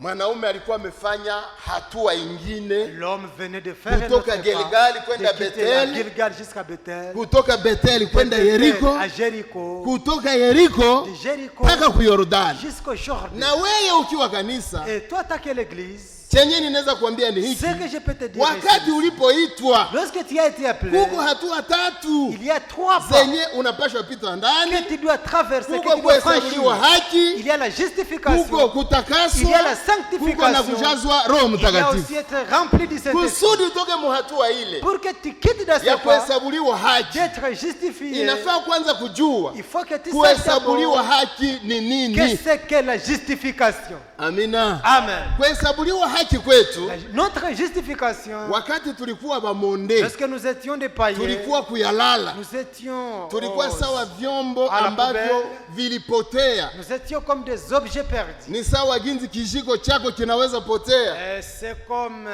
Mwanaume alikuwa amefanya hatua ingine L'homme venait de faire un autre kutoka pas, Gilgal kwenda de quitter la Bethel, Gilgal jusqu'à Bethel, kutoka Betheli kwenda de Bethel Yeriko, à Jéricho, kutoka Yeriko de Jéricho mpaka ku Yordani. jusqu'au Jordan. Na wewe ukiwa kanisa, Et toi, t'as quelle église? chenye ninaweza kuambia ni hiki, Ce que je peux te dire, wakati ici, ulipoitwa lorsque tu as été appelé, kuko hatua tatu il y a trois pas zenye unapashwa pita ndani. que tu dois traverser, que Kuko tu dois kuhesabuliwa franchir. haki, Il y a la justification, kuko kutakaswa, il y a la kuko na sanctification, kujazwa Roho il y a Mtakatifu, aussi être rempli du Saint-Esprit. kusudi utoke mu hatua ile Pour que tu quittes dans ya ce pas, kuhesabuliwa haki. d'être justifié, Inafaa kwanza kujua il faut que tu saches kuhesabuliwa d'abord haki ni nini. qu'est-ce que la justification. Amina. Amen. Kuhesabuliwa haki kwetu, Notre justification, wakati tulikuwa bamonde, lorsque nous étions des païens, tulikuwa kuyalala, nous étions, tulikuwa sawa vyombo à la ambavyo poubelle. vilipotea. nous étions comme des objets perdus. Ni sawa ginzi kijiko chako kinaweza potea. C'est comme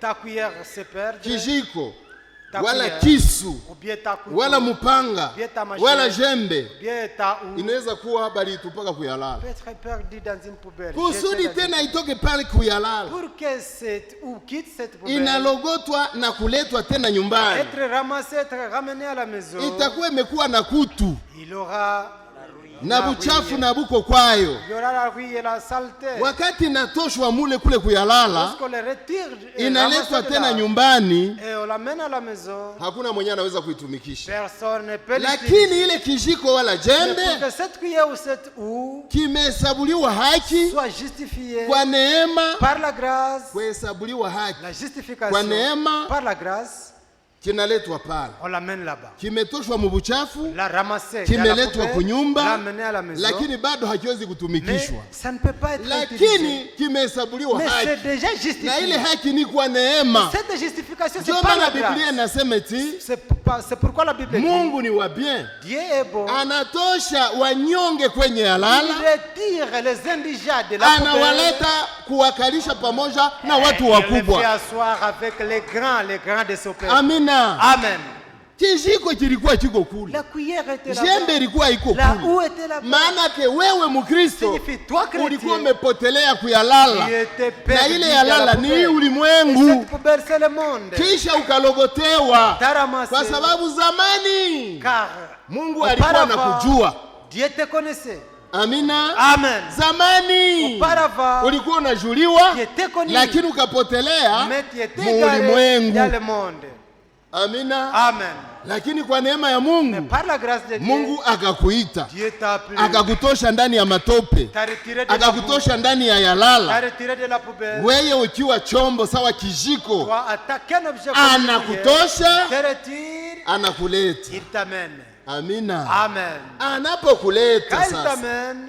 ta cuillère se perd, Kijiko wala kisu ou bien ta couteau, wala mupanga bien ta machette, wala jembe bien ta houe, inaweza kuwa balitupaka kuyalala peut être perdu dans une poubelle. kusudi Jeté dans tena itoke pale kuyalala, pour que cette houe quitte cette poubelle, inalogotwa na kuletwa tena nyumbani, être ramassé, être ramené à la maison, itakuwa imekuwa na kutu il aura na buchafu na buko kwayo. il y aura la rouille et la saleté. Wakati inatoshwa mule kule kuyalala, Lorsqu'on le retire et inaletwa ramasse de tena là, nyumbani, et on l'amène à la maison, hakuna mwenye anaweza kuitumikisha. personne ne peut l'utiliser. Lakini ile kijiko wala Mais pour jembe que cette cuillère ou cette houe kimehesabuliwa haki soit justifiée kwa neema, par la grâce, kuhesabuliwa haki la kwa justification neema, par la grâce, kinaletwa pale, on l'amène là-bas. kimetoshwa mu buchafu, La ramasser, kimeletwa kunyumba, l'amener à la maison. lakini bado hakiwezi Mais kutumikishwa, ça ne peut pas être utilisé. lakini kimehesabuliwa Mais c'est haki, déjà na ile justifié. haki ni kwa neema. Cette justification, Ndio c'est pas maana la Biblia grâce. inasema eti C'est pourquoi la Bible dit Mungu ni wa bien, Dieu est bon. anatosha wanyonge kwenye Il alala, retire les indigents de la poubelle. anawaleta kuwakalisha pamoja na watu Il les fait wakubwa. asseoir avec les grands de ce peuple. Amina. Amen. Kijiko kilikuwa kiko kule, La cuillère était là. jembe ilikuwa iko La kule. houe était là. Maana ke wewe Mkristo Signifie, toi chrétien, ulikuwa umepotelea kuyalala, tu étais na perdu ile dans la yalala ni poubelle. Et ulimwengu, cette poubelle, c'est le monde. kisha ukalogotewa, T'as ramassé. kwa sababu zamani Car Mungu alikuwa anakujua. Dieu te connaissait. Amina. Amen. Zamani Auparavant, ulikuwa unajuliwa, tu étais connu. lakini ukapotelea Mais tu étais mu égaré dans ulimwengu. le monde. Amina. Amen. Lakini kwa neema ya Mais Mungu, par la grâce de Dieu, Mungu akakuita, Dieu t'a appelé. akakutosha ndani ya matope, T'a retiré de la boue. akakutosha ndani ya T'a yalala, retiré de la poubelle. wewe ukiwa chombo sawa kijiko, Toi, attaquer un objet comme une anakutosha, cuillère, te retire, anakuleta. il t'amène. Amina. Amen. Anapokuleta Quand il sasa, t'amène,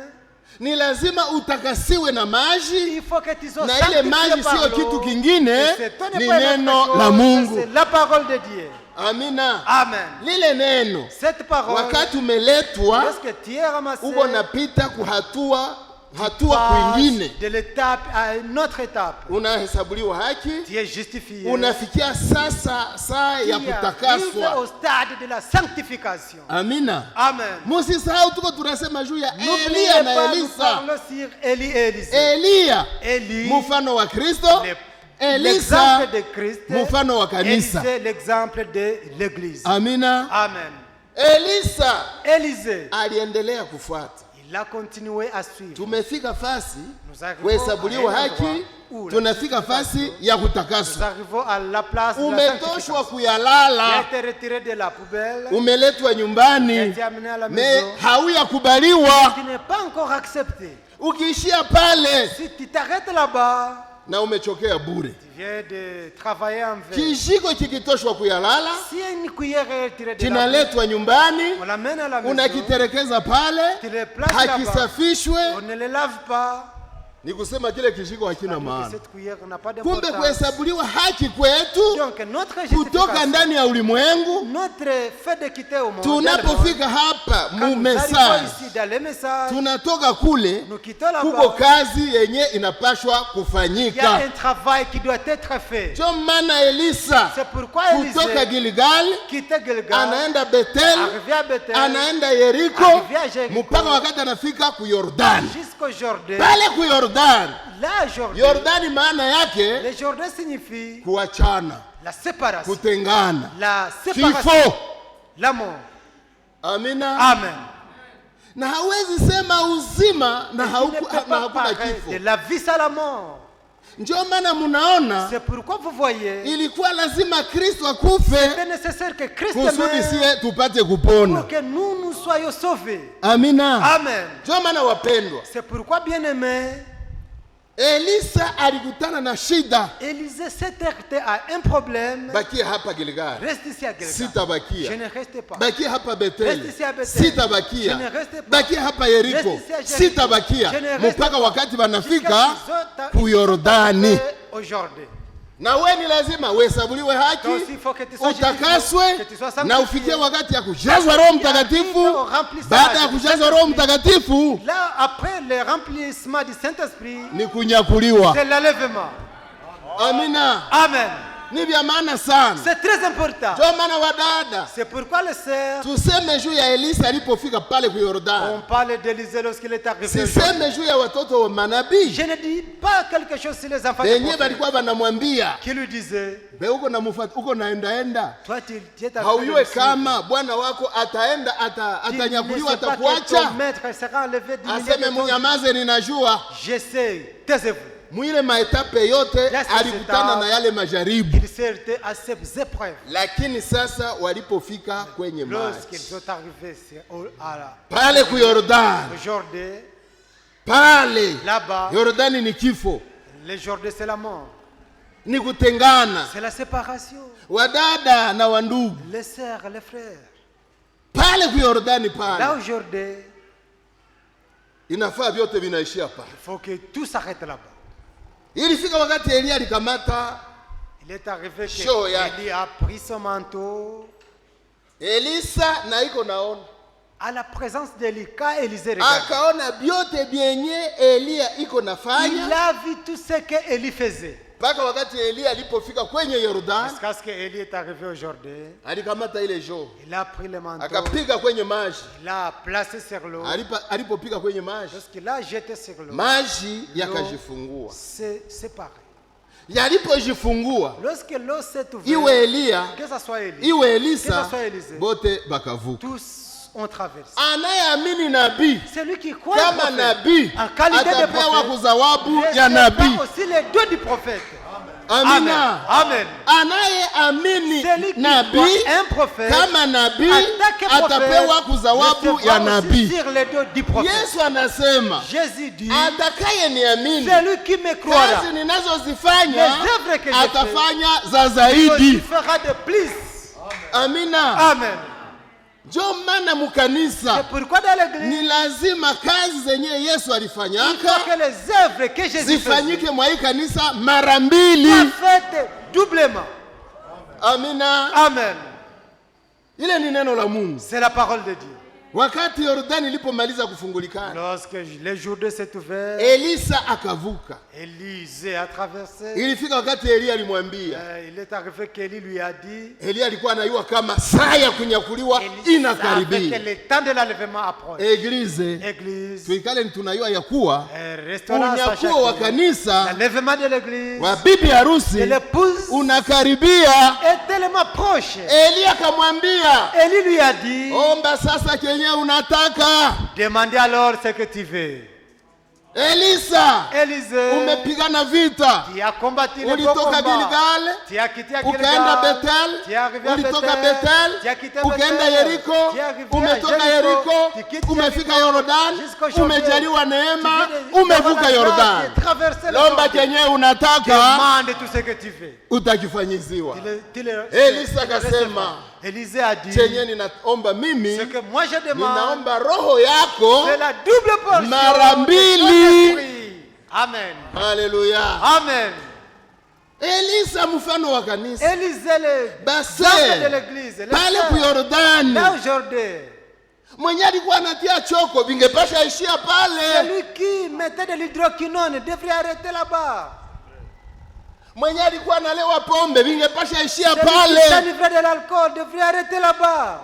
ni lazima utakasiwe na maji, il faut que tu sois na ile sanctifié maji par sio l'eau. kitu kingine, Et ce n'est ni pas une autre neno chose, la Mungu. c'est la parole de Dieu. Amina. Amen. Lile neno Cette parole, wakati umeletwa, lorsque tu es ramassé, uko napita hatua passe kwingine, de l'étape à une autre étape. unahesabuliwa haki, Tu es justifié. unafikia sasa saa ya Tu arrives kutakaswa. au stade de la sanctification. Amina. Amen. Musisahau tuko tunasema juu ya N'oubliez Elia na pas, nous Elisa. parlons sur Élie et Élisée. Elia Élie, mfano wa Kristo, Elisa l'exemple de Christ. mfano wa kanisa. Élisée, l'exemple de l'église. Amina. Amen. Elisa Élisée, aliendelea kufuata. il a continué à suivre. Tumefika fasi Nous arrivons kuhesabuliwa à un haki, endroit où tunafika fasi ya nous kutakaswa. arrivons à la place de la Umetoshwa sanctification. Tu kuyalala, as été retiré de la poubelle. umeletwa Tu as nyumbani, été amené à la me maison. hauyakubaliwa. Tu n'es pas encore accepté. Ukiishia pale Si tu t'arrêtes là-bas, na umechokea bure. tu viens de travailler en vain. Kijiko kikitoshwa kuyalala, Si une cuillère est retirée de la kinaletwa nyumbani, on l'amène à la maison, unakiterekeza pale, tu le places là-bas, hakisafishwe. on ne le lave pas. Ni kusema kile kijiko hakina Donc, maana. cette cuillère n'a pas Kumbe d'importance. kuhesabuliwa haki kwetu Donc notre kutoka justification, ndani ya ulimwengu, notre fait de quitter au monde, tunapofika hapa quand mu nous arrivons message, ici dans les messages, tunatoka kule, nous quittons kuko là-bas, kazi yenye inapashwa il y a kufanyika. un travail qui doit être fait. Ndio maana Elisa C'est pourquoi kutoka Élisée Gilgal quittait Gilgal, anaenda Betel, arrivé à Bethel, anaenda Yeriko, arrivé à Jéricho, mpaka wakati anafika ku Yordani. jusqu'au Jourdain. Pale ku Yordani, Là, Jourdain, Yordani maana yake le Jourdain signifie kuachana, la séparation. kutengana, La séparation. kifo. La mort. Amina. Amen. Na hawezi sema uzima na Tu ne peux pas hakuna parler kifo. de la vie à la mort. Ndio maana munaona C'est pourquoi vous voyez, ilikuwa lazima Kristo akufe c'est nécessaire que Christ kusudi meure sie tupate kupona. pour que nous soyons sauvés. Amina. Amen. Ndio maana wapendwa, C'est pourquoi, bien-aimé, Elisa alikutana na shida. Élisée s'est heurté à un problème. Bakia hapa Gilgal, Reste ici à Gilgal. sitabakia. Je ne reste pas. Bakia hapa Betel, Reste ici à Bethel. sitabakia. Je ne reste pas. Bakia hapa Yeriko, Reste ici à Jericho. sitabakia. Je ne reste Mpaka pas. wakati wanafika Jusqu'à ku Yordani. Aujourd'hui. Na we ni lazima uhesabuliwe haki, Donc, il faut que tu sois utakaswe justifié, que tu sois na sanctifié. ufikie wakati ya kujazwa Roho Mtakatifu. Baada ya kujazwa Roho Mtakatifu Là, après le remplissement du Saint-Esprit, ni kunyakuliwa. c'est l'enlèvement. Amina. Amen. Ni vya maana sana. C'est très important. Ndio maana wadada, C'est pourquoi le sœur, tuseme juu ya Elisa alipofika pale ku on Yordani. parle d'Élisée lorsqu'il est arrivé. Siseme juu ya watoto wa manabii. Je ne dis pas quelque chose sur les enfants de Wenyewe prophètes walikuwa wanamwambia, qui lui disaient, "Be uko naenda. toi tu es Haujue kama bwana wako ataenda atanyakuliwa atakuacha." ton maître sera enlevé du milieu Aseme de ton munyamaze, ninajua. Je sais, taisez-vous. Mwile maetape yote Yes, alikutana na yale majaribu. Il s'est heurté à ces épreuves. Lakini sasa walipofika kwenye maji Lorsqu'ils sont arrivés pale ku Yordani, au Jourdain, pale là-bas, Yordani ni kifo, le Jourdain c'est la mort, ni kutengana, c'est la séparation. wadada na wandugu. Les sœurs, les frères. Pale ku Yordani Là pale au Jourdain, inafaa vyote vinaishia pale. il faut que tout s'arrête là-bas. Ilifika wakati Elia alikamata Il est arrivé Show que yake. Élie a pris son manteau Elisa na iko naona, à la présence d'Élie. Quand Élisée regarde, akaona vyote vyenye Elia iko il nafanya, a vu tout ce que Élie faisait. mpaka wakati Elia alipofika kwenye Yordani Jusqu'à ce que Élie est arrivé au Jourdain, alikamata ile jo, il a pris le manteau, akapiga kwenye maji. il l'a placé sur l'eau. Alipopiga kwenye maji, Lorsqu'il l'a jeté sur l'eau, maji yakajifungua. c'est séparé. Yalipojifungua, Lorsque l'eau s'est ouverte, iwe Elia que ça soit Élie, iwe que Elisa, ça soit Élisée, bote bakavuka. tous ont traversé. Anayeamini nabii Celui qui croit au kama prophète, nabii en qualité de atapewa prophète, kuzawabu ya recevra nabii. aussi les deux du prophète. Amina. Amen. Anayeamini Celui qui nabii croit un prophète, kama nabii en tant que atapewa prophète, kuzawabu ya recevra aussi nabii. sur les deux du prophète. Yesu anasema, Jésus dit, atakayeniamini celui qui me croira, kazi ninazozifanya les œuvres que je atafanya za il zaidi. fera de plus. Amina. Amen. Ndio maana mukanisa C'est pourquoi dans l'église, ni lazima kazi zenye Yesu il faut alifanyaka que les œuvres que Jésus faisait zifanyike mwa hii kanisa mara mbili. soient faites doublement. Amina. Amen. Ile ni neno la Mungu. C'est la parole de Dieu. Wakati Yordani ilipomaliza kufungulikana, Lorsque les jours de s'est ouvert, Elisa akavuka. Élisée a traversé. Ilifika wakati Elia alimwambia, Il est arrivé qu'Élie lui a dit, Elia alikuwa anajua kama saa ya kunyakuliwa Élie savait que inakaribia. le temps de l'enlèvement approche. Eglize, Église, tuikale tunajua ya kuwa restaurant, unyakuo wa kanisa l'enlèvement de l'église, wa bibi de harusi l'épouse unakaribia. est tellement proche. Elia akamwambia, Élie lui a dit, omba sasa kenye unataka. demandez alors ce que tu veux. Elisa, Élisée, umepigana vita, tu as combattu le bon ulitoka combat. Gilgal, Tu as quitté ukaenda Gilgal. Betel, Tu es arrivé à ulitoka Bethel. Betel, Tu as quitté ukaenda Bethel. Yeriko, Tu es arrivé à umetoka Jericho. Yeriko, Tu quittes umefika Jericho. Yordani, Jusqu'au Jourdain. umejaliwa neema, Tu viens de- umevuka de- Yordani. de traverser le Lomba Jourdain. kenye unataka Demande tout ce que tu veux. utakifanyiziwa. Elisa Elisa akasema, Élisée a dit, chenye ninaomba mimi, ce que moi je demande, ninaomba roho yako. c'est la double portion Mara de mbili. ton esprit. Amen. Haleluya. Amen. Elisa mfano wa kanisa. Élisée, les Basi hommes de l'église, les pale sœurs, ku Yordani, là aujourd'hui, mwenye alikuwa anatia choko vingepasha ishia pale. celui qui mettait de l'hydroquinone devrait arrêter là-bas. Mwenye alikuwa analewa pombe vingepasha ishia Celui qui pale. s'enivrait de l'alcool devrait arrêter là-bas.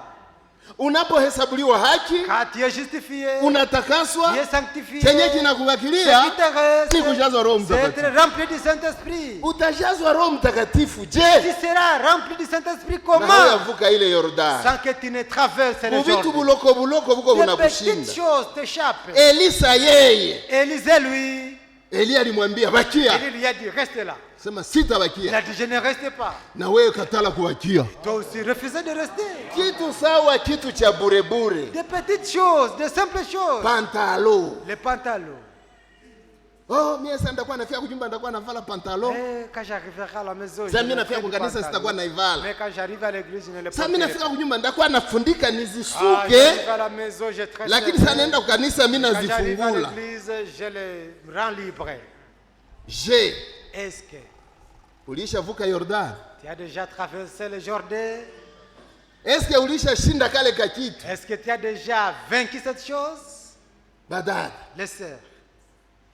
Unapohesabuliwa haki, Quand tu es justifié, unatakaswa, tu es sanctifié, chenye ce kinakubakilia qui te reste, ni kujazwa Roho c'est Mtakatifu. être rempli du Saint-Esprit. Utajazwa Roho Mtakatifu Tu je? seras rempli du Saint-Esprit Na comment? huyavuka ile Yordani. Sans que tu ne traverses les Kuvitu Jourdains. buloko buloko buko Des petites bunakushinda. choses t'échappent. Elisa yeye, Élisée, lui, Elia alimwambia bakia, Élie lui a dit, reste là. sema Il sitabakia. a dit, je ne reste pas. Na wewe katala kubakia. Toi aussi, refusez de rester. Kitu sawa, kitu cha bure bure. Des petites choses, des simples choses. Pantalo. Les pantalons. Oh, mimi sasa nitakuwa nafika kunyumba nitakuwa navala pantalo. Quand j'arriverai à la maison, Sasa je mimi ne nafika mettrai kwa pas kanisa de sitakuwa pantalon. naivala. Mais quand j'arrive à l'église, je ne le Sasa mimi porterai nafika pas. kunyumba nitakuwa nafundika J'arrive nizisuke, à la maison, je traite lakini les sasa mains. naenda kwa kanisa mimi Quand j'arrive à nazifungula. l'église, je les rends libres. Je, Est-ce que ulishavuka Yordani? tu as déjà traversé le Jourdain? Est-ce que ulishashinda kale kakitu? Est-ce que tu as déjà vaincu cette chose? Badada, Les sœurs,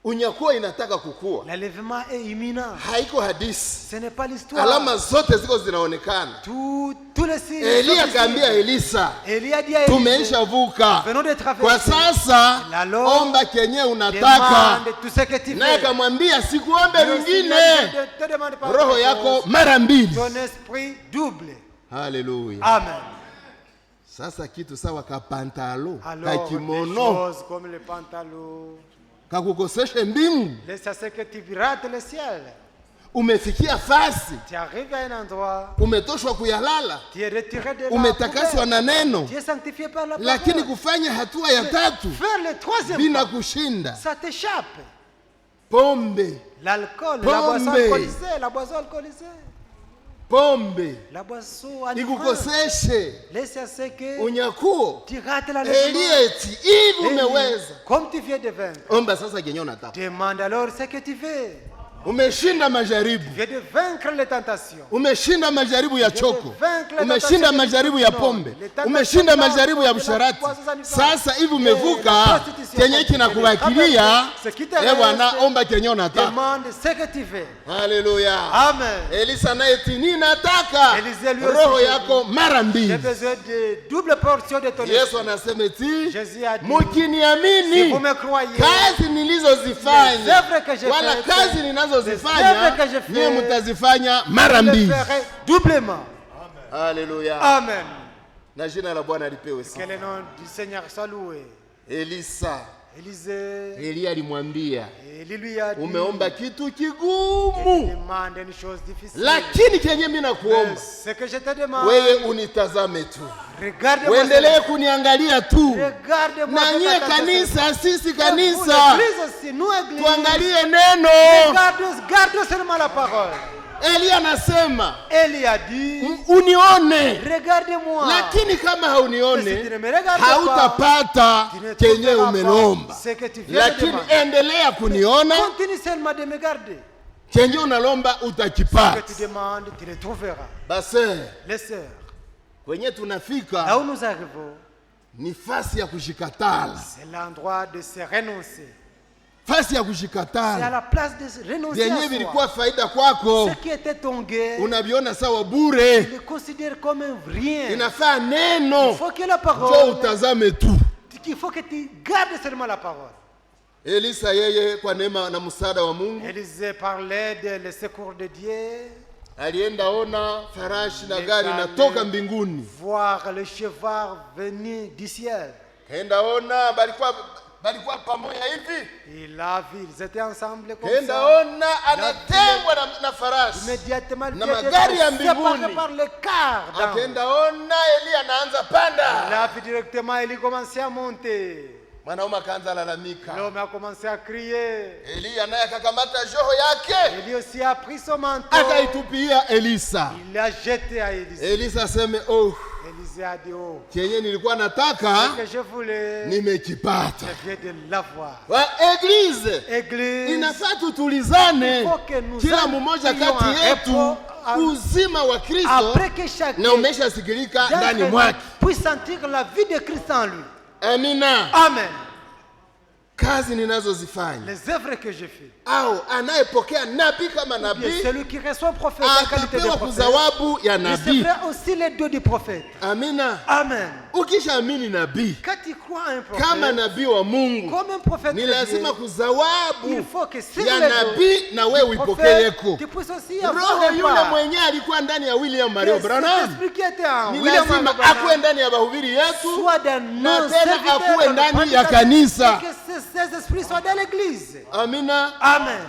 unyakuo inataka kukua. L'enlèvement est imminent. Haiko hadisi. Ce n'est pas l'histoire. Alama zote ziko zinaonekana. Tous les signes. Elia akaambia Elisa, Elia dit à tumeisha vuka. venons de traverser. Kwa sasa Alors, omba kenye unataka. demande tout ce que tu Naye fais. akamwambia sikuombe Mais aussi, lingine. ne te demande pas Roho autre yako chose. mara mbili. Ton esprit double. Haleluya. Amen. Sasa kitu sawa kapantalo, Alors, des kakimono, choses comme le pantalon, kakukoseshe mbingu. c'est ce que tu rates le ciel. Umefikia fasi, Tu arrives à un endroit, umetoshwa kuyalala, tu es retiré de la umetakaswa poubelle. na neno, Tu es sanctifié par la lakini parole. kufanya hatua ya tatu Faire le troisième bila pas, kushinda. ça t'échappe. Pombe, L'alcool, la boisson Pombe. alcoolisée, la boisson alcoolisée, pombe la boisson enivrante. ikukoseshe Laisse à ce que unyakuo. tu rates la Elieti, hivi umeweza. Comme tu viens de vaincre, Omba sasa kenye unataka. demande alors ce que tu veux. Umeshinda Tu majaribu, viens de vaincre les tentations. umeshinda majaribu ya choko, umeshinda majaribu ya pombe, umeshinda majaribu ya usharati. Sasa hivi umevuka kenye kinakuwakilia. Bwana, omba kenye unataka. Demande ce que tu veux. Haleluya. Amen. Elisa naye eti nataka Elisée lui aussi roho dit, yako mara J'ai mbili. besoin de double portion de ton Yesu esprit. anasema eti Jésus a dit, si mukiniamini, vous me croyez, kazi les nilizozifanya œuvres que j'ai wala faites, kazi les ninazozifanya œuvres que j'ai faites, niye mutazifanya mara je le mbili. ferai doublement. Haleluya. Amen. Na jina la Bwana lipewe Que sifa. le nom du Seigneur soit loué. Elisa, Élisée, Elia alimwambia, Élie lui a dit, umeomba kitu kigumu, demande une chose difficile. lakini kenye mimi Mais nakuomba ce que je te demande, wewe unitazame tu, regarde-moi, uendelee Seigneur. kuniangalia tu. Regarde-moi. Na fais nyie attention, kanisa, sisi Seigneur. kanisa, Vous, l'église aussi, nous église, tuangalie neno. garde seulement la parole. Elia anasema Élie a dit, unione, regarde-moi. lakini kama Mais si tu haunione ne me regardes pas, hautapata tu ne kenye trouveras umelomba, pas ce que tu viens de lakini demander. endelea kuniona, Continue seulement de me garder. kenye unalomba Ce utakipata. que tu demandes, tu le trouveras. Basi Les sœurs, kwenye là tunafika où nous arrivons, ni fasi ya kushikatala, c'est l'endroit de se renoncer. fasi ya C'est à kushikatala. la place de se renoncer Vyenye à vilikuwa soi. faida kwako Ce qui était ton gain, unaviona sawa bure. tu le considères comme un rien. Inafaa Il neno faut que la jo parole, utazame tu. il faut que tu gardes seulement la parole. Elisa yeye kwa neema na msaada wa Mungu Élisée parlait de le secours de Dieu, alienda ona farashi na Les gari gari natoka mbinguni. voir le cheval venir du ciel. Kaenda ona balikuwa pamoja hivi. Il a vu, ils étaient ensemble comme Kaenda ça. ona anatengwa na farasi. Immédiatement, Na Dieu était magari ya séparé mbinguni. par le quart. Akaenda ona Elia anaanza Il panda. a vu directement, il a commencé à monter. Mwanaume akaanza lalamika. L'homme a commencé à crier. Elia naye akakamata joho yake Élie aussi a pris son manteau. akaitupia Elisa. Il l'a jeté à Élisée. Elisa aseme oh, Élisée a dit, oh, kenye nilikuwa ce nataka que je voulais, nimekipata. je viens de l'avoir. Wa eglise Église, inafaa tutulizane, il faut que nous kila mmoja ayons kati un yetu repos à- uzima wa Kristo après que chacun na umeshasikilika ndani d'entre mwake. nous puisse sentir la vie de Christ en lui. Amina. Amen. Kazi ninazozifanya Les œuvres que je fais, au anayepokea nabii kama bien nabii celui qui reçoit prophète en qualité de atapewa prophète, kuzawabu ya il nabii. recevra aussi les deux du prophète. Amina. Amen. Ukishaamini nabii Quand tu crois à un kama prophète, nabii wa Mungu, comme un prophète ni de Dieu, lazima il kuzawabu faut que si ya les nabii na wewe deux uipokeyeko. tu puisses aussi avoir Roho un yule part. mwenyewe alikuwa ndani ya William Mario Que cet Branham esprit qui était en ni William lazima Marion Branham akuwe ndani ya bahubiri yetu soit dans na nos tena serviteurs, akuwe dans ndani nos ya kanisa. que ces esprits soient dans l'église. Amina. Amen.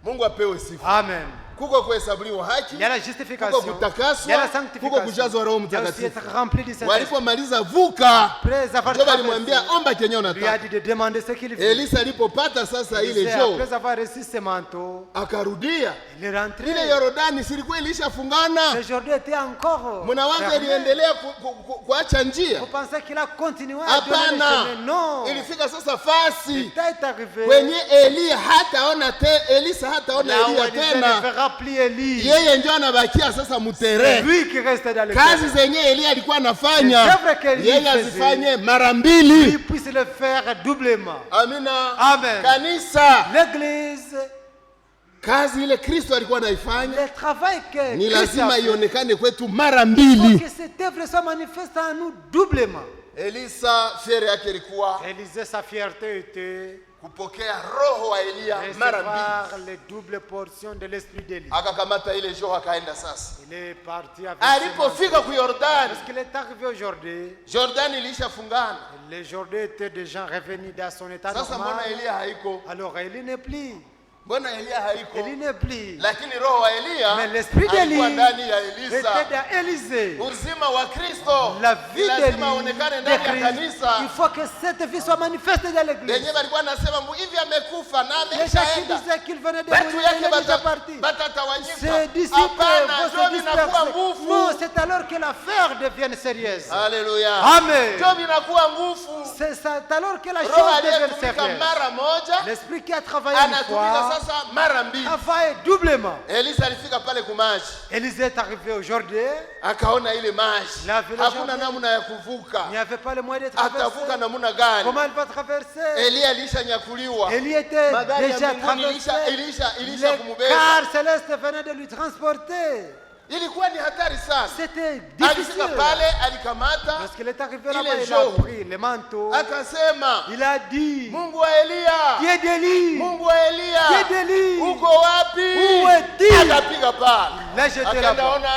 Mungu apewe sifa. Amen. Kuko kuhesabuliwa haki, Il y a la kuko justification, kutakaswa, il y a la kuko sanctification, kujazwa Roho il y a aussi Mtakatifu. être rempli du Saint-Esprit. Walipomaliza vuka, Après avoir ndio traversé, walimwambia omba kenye lui a unataka. dit de demander ce qu'il veut. Elisa alipopata sasa ile Élisée, jo, après avoir reçu ce manteau, akarudia. il est rentré. Ile Yordani silikuwa ilishafungana. Ce jour-là était encore Mnawaza fermé. iliendelea kuacha njia? Vous pensez qu'il a continué à donner le Hapana. chemin? Non. Ilifika sasa fasi Le temps est arrivé. kwenye Elisa hataona tena Là où Elia Élisée ne tena. verra rempli Élie. yeye ndio anabakia sasa C'est mutere. lui qui reste dans le Kazi terrain. zenye Elia alikuwa anafanya Les œuvres qu'Élie yeye faisait, azifanye mara Lui mbili. puisse le faire doublement. Amina. Amen. Kanisa, L'église, kazi ile Kristo alikuwa anaifanya le travail que ni Christ a lazima fait, ionekane kwetu mara il faut mbili. que cette œuvre soit manifeste en nous doublement. Elisa fiere yake ilikuwa Élisée, sa fierté était kupokea roho wa Elia mara mbili. recevoir les doubles portions de l'esprit d'Élie. Akakamata ile joho akaenda sasa. Il est parti avec Alipofika ku Yordani, Parce qu'il est arrivé aujourd'hui, Jordani ilishafungana. les Jourdains étaient déjà revenus dans son état Sasa normal. mbona Elia haiko? Alors Élie n'est plus. Mbona Elia haiko? Élie n'est plus. Lakini roho wa Elia Mais l'esprit alikuwa d'Élie ndani ya était Elisa. dans Élisée. Uzima wa Kristo La ni vie lazima aonekane d'Élie, ndani de ya Christ, kanisa. il faut que cette vie soit manifeste dans l'église. Lenye walikuwa nasema hivi amekufa na Les gens qui ameshaenda. disaient qu'il venait de Batu mourir, yake il est déjà parti. batatawanyika. Ses disciples Hapana, vont ndio se vinakuwa disperser. nguvu. Non, c'est alors que l'affaire devienne sérieuse. Haleluya. Amen. Ndio vinakuwa nguvu. C'est alors que la Roho chose devient aliyetumika sérieuse. mara moja L'esprit qui a travaillé une anatumika fois sasa mara mbili. travaille doublement. Elisa alifika pale kumaji, Élisée est arrivé aujourd'hui. akaona ile maji, La vile hakuna Jordan. namna ya kuvuka. Il n'y avait pas le moyen de Atavuka traverser. namna gani? Comment elle va traverser? Elia alishanyakuliwa, Élie était magari ya déjà mbinguni traversé. ilisha Les kumubeba. cars célestes venaient de lui transporter. Ilikuwa ni hatari sana. C'était difficile. Alifika pale, alikamata, Lorsqu'il est arrivé là-bas, Il est il a jaune. pris le manteau. akasema, Il a dit, Mungu wa Elia, Dieu d'Élie, Mungu wa Elia, Dieu d'Élie, uko wapi? Où est-il? Akapiga pale, l'a jeté akaenda là-bas. ona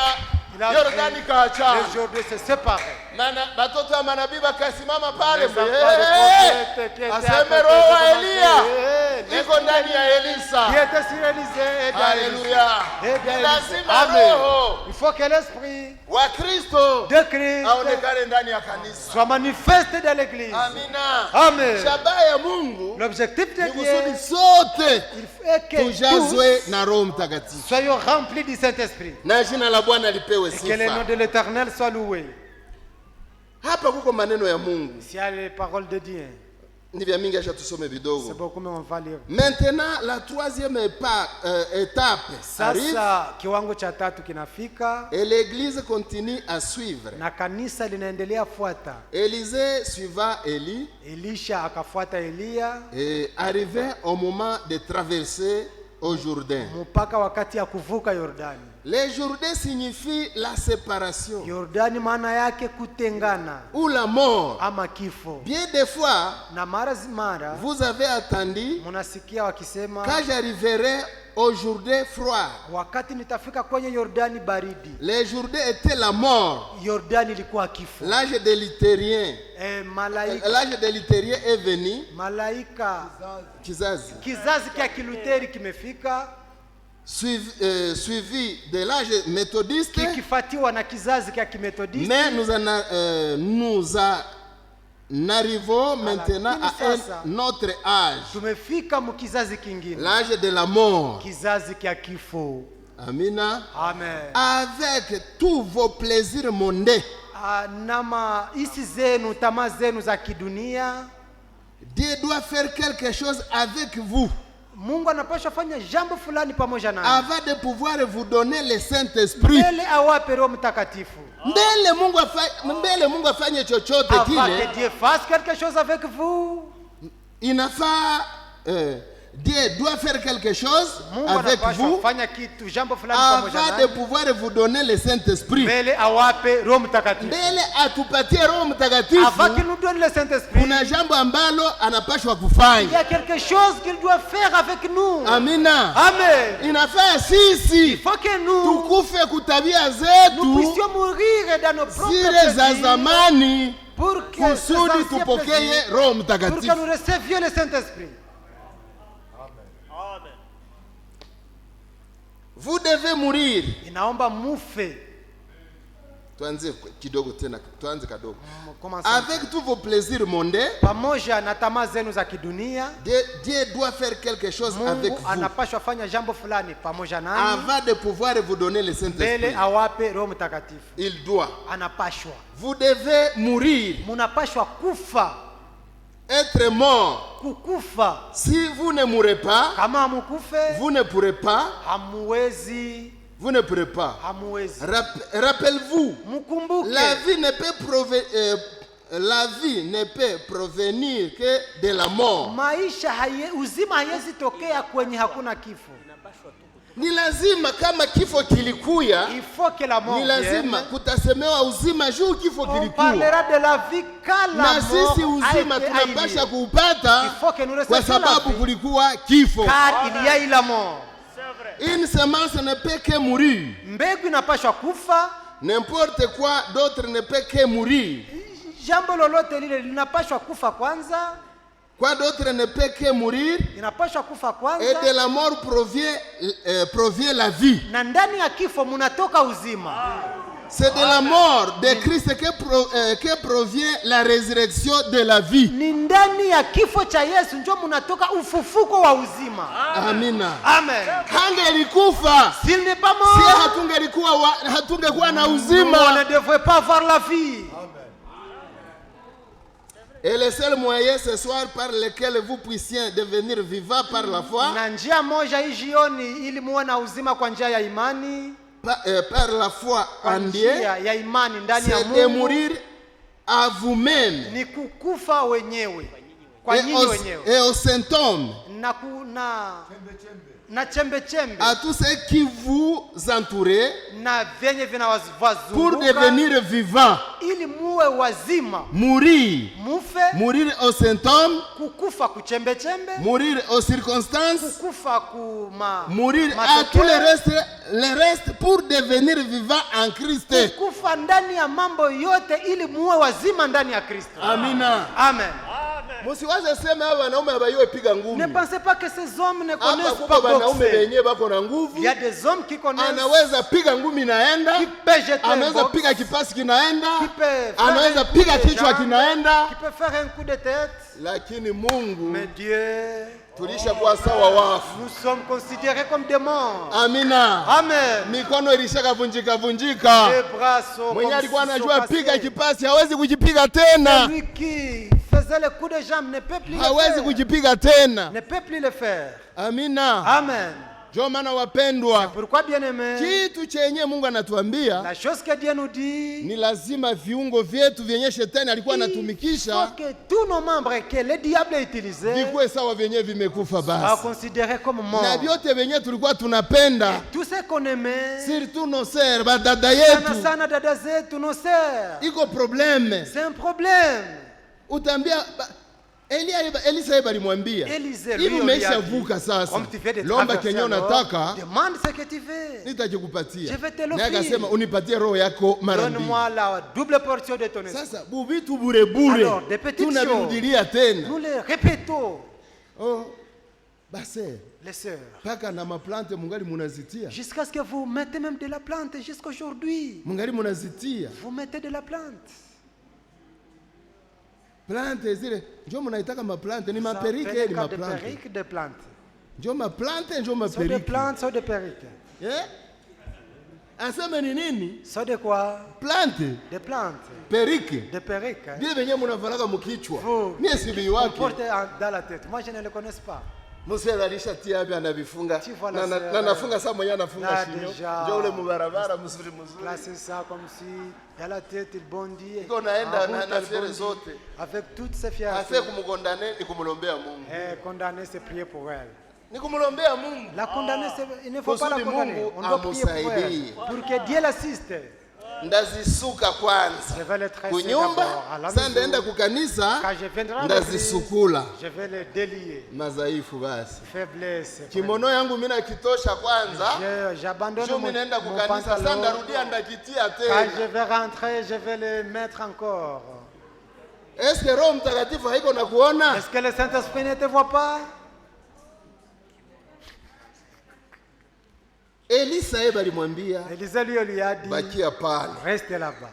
Il a Yordani pris. kaachana. Les Jourdains se séparés. Batoto wa manabii bakasimama pale, Les enfants de prophètes qui étaient à aseme côté roho wa de Elia Moïse, iko ndani ya qui Elisa. était sur Élisée et dans Haleluya. Élisée. Et dans Élisée. Lazima Amen. roho Il faut que l'esprit wa Kristo de Christ aonekane ndani ya kanisa. soit manifeste dans l'église. Amina. Amen. Shabaha ya Mungu L'objectif de ni Dieu, kusudi sote il faut que tujazwe tous na Roho Mtakatifu, soyons remplis du Saint-Esprit. na jina la Bwana lipewe Et que le nom sifa. de l'Éternel soit loué. Hapa kuko maneno ya Mungu, S'il y a les paroles de Dieu, ni vya mingi, acha tusome c'est vidogo. beaucoup, mais on va lire. Maintenant la troisième étape arrive Sasa kiwango cha tatu kinafika et l'église continue à suivre. na kanisa linaendelea fuata. Élisée suiva Élie Elisha akafuata Eliya et arrivait au moment de traverser au Jourdain. mpaka wakati ya kuvuka Yordani. Le Jourdain signifie la séparation Yordani maana yake kutengana ou la mort. ama kifo. Bien des fois, Na mara vous avez attendu munasikia wakisema quand j'arriverai au Jourdain froid. wakati nitafika kwenye Yordani baridi. Le Jourdain était la mort. Yordani ilikuwa kifo. L'âge de l'Itérien. L'âge de l'Itérien est venu. Malaika Kizazi. kizazi kia Kiluteri kimefika Suivi de l'âge méthodiste. kikifatiwa na kizazi kia Kimethodiste. Mais nous arrivons maintenant à un autre âge. Tumefika mu kizazi kingine, L'âge de la mort. kizazi kia kifo. Amina. Amen. Avec tous vos plaisirs mondains. Nama isi zenu, tamaa zenu za kidunia, Dieu doit faire quelque chose avec vous. Mungu anapaswa fanya jambo fulani pamoja naye Avant de pouvoir vous donner le Saint-Esprit. mbele awape Roho Mtakatifu. Mbele Mungu afanye chochote Avant kile, que Dieu fasse quelque chose avec vous, inafaa Dieu doit faire quelque chose Mungu avec anapaswa vous fanya kitu jambo fulani pamoja avant de naye pouvoir vous donner le Saint-Esprit. mbele awape Roho Mtakatifu. Mbele atupatie Roho Mtakatifu, Avant qu'il nous donne le Saint-Esprit, kuna jambo ambalo anapashwa il y kufanya. a quelque chose qu'il doit faire avec nous. Amina. Amen. Inafaa Il sisi faut que nous tukufe kutabia nous zetu puissions mourir dans nos propres zile za plaisirs zamani pour que ces kusudi anciens tupokee plaisirs, Roho pour que Mtakatifu. nous recevions le Saint-Esprit. Vous devez mourir. Inaomba mufe. Tuanze kidogo tena, tuanze kadogo. Commence. Avec tous vos plaisirs mondains, Pamoja na tamaa zenu za kidunia, Dieu doit faire quelque chose avec Mungu vous anapaswa fanya jambo fulani pamoja nani avant de pouvoir vous donner le Saint-Esprit. mbele awape Roho Mtakatifu. Il doit. Anapashwa. Vous devez mourir. Munapashwa kufa. être mort. Kukufa. Si vous ne mourrez pas, Kama hamukufe, vous ne pourrez pas. hamuwezi. Vous ne pourrez pas. Hamuwezi. Rappelez-vous, Mukumbuke. la vie ne peut provenir que de la mort. Maisha uzima haiwezi tokea kwenye hakuna kifo. Ni lazima kama kifo kilikuya, Il faut que la mort ni lazima kutasemewa uzima juu kifo On kilikuwa. parlera de la vie quand la Na mort sisi a uzima été tunapasha ailée. kuupata Il faut que nous kwa restions la sababu vie, kulikuwa kifo. car il y a eu la mort. Une semence ne peut que mourir. Mbegu inapashwa kufa. N'importe quoi d'autre ne peut que mourir. Jambo lolote lile linapashwa kufa kwanza. Quoi d'autre ne peut que mourir. Inapashwa kufa Et kwanza. de la mort provient la vie. Na ndani ya kifo munatoka uzima. C'est de la mort de Christ que provient la résurrection de la vie. Ni ndani ya kifo cha Yesu ndio munatoka ufufuko wa uzima. Amina. Amen. Hangelikufa. S'il n'est pas Si mort, hatungekuwa na on uzima. ne devrait pas avoir la vie. Et le seul moyen ce soir par lequel vous puissiez devenir vivant par la foi, Na njia moja hii jioni ili muwe na uzima kwa njia ya imani, par la foi kwa en Dieu, njia ya imani ndani ya c'est de Mungu, mourir à vous-même ni kukufa wenyewe kwa nyinyi wenyewe et aux symptômes, na chembe chembe à tous ceux qui vous entourent na vyenye pour vinawazunguka devenir vivant. ili muwe wazima, Mourir. mufe, Mourir aux symptômes, kukufa kuchembe chembe, mourir aux circonstances, kukufa kuma mourir à tout le reste pour devenir vivant en Christ. kukufa ndani ya mambo yote ili muwe wazima ndani ya Kristo. Amina. Amen. Msiwaze sema hao wanaume habayoi piga ngumi. Ne pensez pas que ces hommes ne Hapa connaissent kuko pas wanaume boxer. wenyewe bako na nguvu. Il y a des hommes qui connaissent, Anaweza piga ngumi naenda. qui peuvent jeter un Anaweza box, piga kipasi kinaenda. qui peuvent faire Anaweza un coup piga de kichwa jambe, kinaenda. qui peut faire un coup de tête. Lakini Mungu Mais Dieu, tulishakuwa sawa wafu. nous sommes considérés comme des morts. Amina. Amen. Mikono ilishakavunjika. Les bras sont Mwenye comme alikuwa s'ils sont anajua piga cassés. kipasi hawezi kujipiga tena. Celui qui faisait le coup de jambe ne peut plus le Hawezi faire. kujipiga tena. Ne peut plus le faire. Amina. Amen. Ndio maana wapendwa, Pourquoi bien-aimé? kitu chenye Mungu anatuambia La chose que Dieu nous dit, ni lazima viungo vyetu vyenye shetani alikuwa il anatumikisha faut que tous nos membres que le diable a utilisés vikuwe sawa vyenye vimekufa soient basi, considérés comme na morts. vyote vyenye tulikuwa tunapenda, Tout ce qu'on aimait, surtout nos sœurs badada sana yetu, sana dada zetu, nos sœurs, iko probleme. c'est un problème. Utaambia Elisa alimwambia Élisée, hivi, lui, umeshavuka sasa, comme tu fais des lomba traversées kenye alors, unataka demande ce que tu veux. nitakikupatia. Je vais te Naye l'offrir. akasema unipatie roho yako mara mbili. Donne-moi la double portion de ton esprit. Sasa buvitu bure bure Alors, des petites tunavirudilia tena. Nous les répétons, Oh, basi les sœurs, paka na maplante mungali munazitia, jusqu'à ce que vous mettez même de la plante jusqu'aujourd'hui. mungali munazitia Vous mettez de la plante. plante zile, njo munaitaka maplante ni Ça maperike, fait ni cas de maplante perruque, de plantes. njo maplante, njo Soit de maperike. plantes, soit de perruques. Aseme ni nini? Soit de quoi? Plante, Des plantes, perike, des perruques. vile venye munavalaka mukichwa, Vous mie sibi wake. portez dans la tête. Moi, je ne le connais pas. Musela alishatia hapo anavifunga Tu vois la na sœur, nafunga saa mwenye anafunga là, shinyo, déjà. njo ule mubarabara mzuri mzuri. Placez ça comme si, dans la tête, il bondit. Iko naenda En na route, na il fiere bondit. zote. Avec toutes ses fiertés. Afe kumugondane ni kumulombea Mungu. Et condamner, c'est prier pour elle. Ni kumulombea Mungu. La condamner, il ne faut pas la Kusudi condamner. Mungu On doit prier pour amusaidie. elle. Pour que Dieu l'assiste. Ndazisuka kwanza Je vais le tresser kunyumba, d'abord à la sasa ndaenda maison. kukanisa, Quand je viendrai à ndazisukula l'église, je vais le délier. madhaifu basi. Faiblesse. Kimono yangu mimi nakitosha kwanza, J'abandonne juu mon, mimi naenda mon kukanisa, sasa pantalon. ndarudia ndakitia Quand tena. je vais rentrer, je vais le mettre encore. Eske Roho Mtakatifu haiko na kuona? Est-ce que le Saint-Esprit ne te voit pas? Elisa yeye alimwambia Élisée lui a dit, bakia pale. reste là-bas.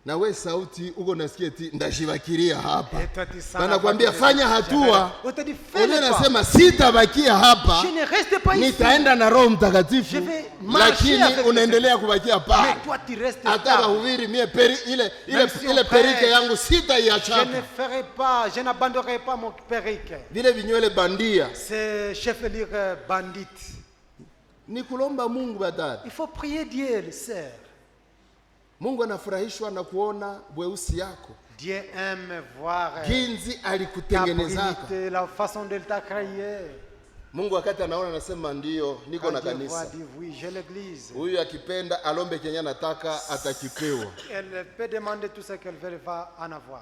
Na we sauti uko nasikia eti ndashibakiria hapa. Et toi, tu sens Banakwambia la voix fanya de hatua. On te dit, fais Ule le pas. nasema sitabakia hapa. Je ne reste pas ici. Nitaenda na Roho Mtakatifu. Je vais marcher Lakini avec unaendelea kubakia Mais pale. toi, tu restes Hata stable. bahubiri mie ile Même si on ile perike prêche, yangu Je sitaiacha. ne ferai pas, je n'abandonnerai pas mon perrique. Vile vinywele bandia. C'est chevelure bandite. Ni kulomba Mungu batata. Il faut prier Dieu, le sœur. Mungu anafurahishwa na kuona bweusi yako. Dieu aime voir Jinsi ta alikutengenezaka. brillité, la façon dont il t'a créé. Mungu wakati anaona anasema ndio niko na Quand Dieu voit, kanisa. dit oui, j'ai l'église. Huyu akipenda alombe kenye anataka atakipewa. Elle peut demander tout ce qu'elle veut, elle va en avoir.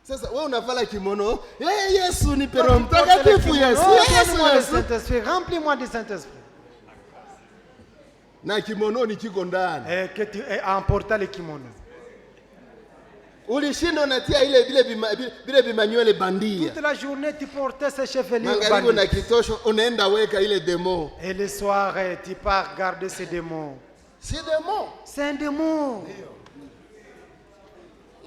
Sasa wewe unavala kimono, Yesu nipe Quand Roho tu portes le Mtakatifu kimono, Yesu. donne-moi le Yesu. Saint-Esprit, remplis-moi du Saint-Esprit. Na kimono ni kiko ndani. Et que tu aies emporté le kimono. Ulishinda unatia ile vile vimanywele bandia. Toute la journée, tu portais ces chevelures Magharibi na bandites. kitosho unaenda weka ile demo. Et le soir, tu pars regarder ces démons. Si demo. C'est un démon.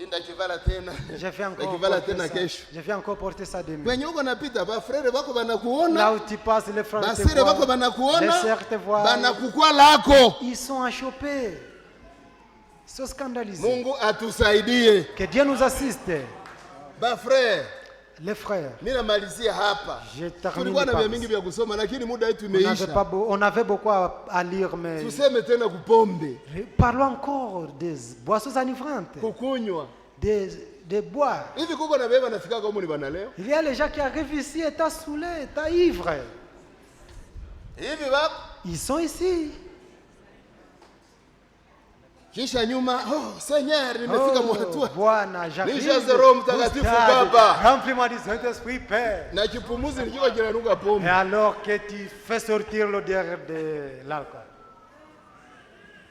Inda kivala tena. Je vais encore Kivala porter tena ça. kesho. Je vais encore porter ça demain. Kwenye uko napita ba frere bako Là banakuona. où tu passes, les frères te Basire bako voient. Les banakuona. sœurs te voient. Banakukwa lako. Ils sont achoppés. Ils sont scandalisés. Mungu atusaidie. Que Dieu nous assiste. Ba frere. Les frères, Mimi namalizia hapa. je termine Tulikuwa na par vya mingi vya kusoma lakini muda wetu on avait, imeisha. on avait beaucoup à lire, mais Tuseme tena kupombe, parlons encore des boissons enivrantes, kukunywa. des bois. Hivi kuko na beba nafika kama ni bana leo. Il y a les gens qui arrivent ici et t'as saoulé, t'as ivre. Hivi baba Ils sont ici. kisha nyuma, oh Seigneur nimefika mwatua. Bwana, j'arrive. Nijaze Roho Mtakatifu Baba. Remplis-moi du Saint-Esprit, Père. Na kipumuzi nikiko kinanuka pombe. Et alors que tu fais sortir l'odeur de l'alcool.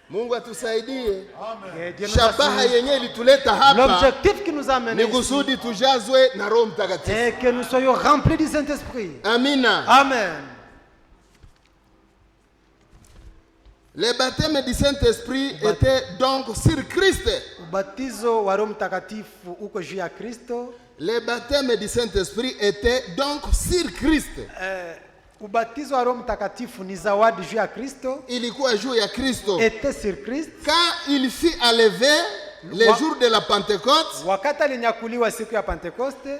Mungu atusaidie. Que Dieu nous Shabaha assiste. yenye ilituleta hapa L'objectif qui nous a amenés ni ici kusudi tujazwe na Roho Mtakatifu. est que nous soyons remplis du Saint-Esprit. Amina. Amen. Le baptême du Saint-Esprit était donc sur Christ. Ubatizo wa Roho Mtakatifu uko juu ya Kristo. Le baptême du Saint-Esprit était donc sur Christ. Ubatizo wa Roho Mtakatifu ni zawadi juu ya Kristo. Ilikuwa juu ya Kristo. Était sur Christ. Quand il fut enlevé le jour de la Pentecôte, Wakati alinyakuliwa siku ya Pentekoste,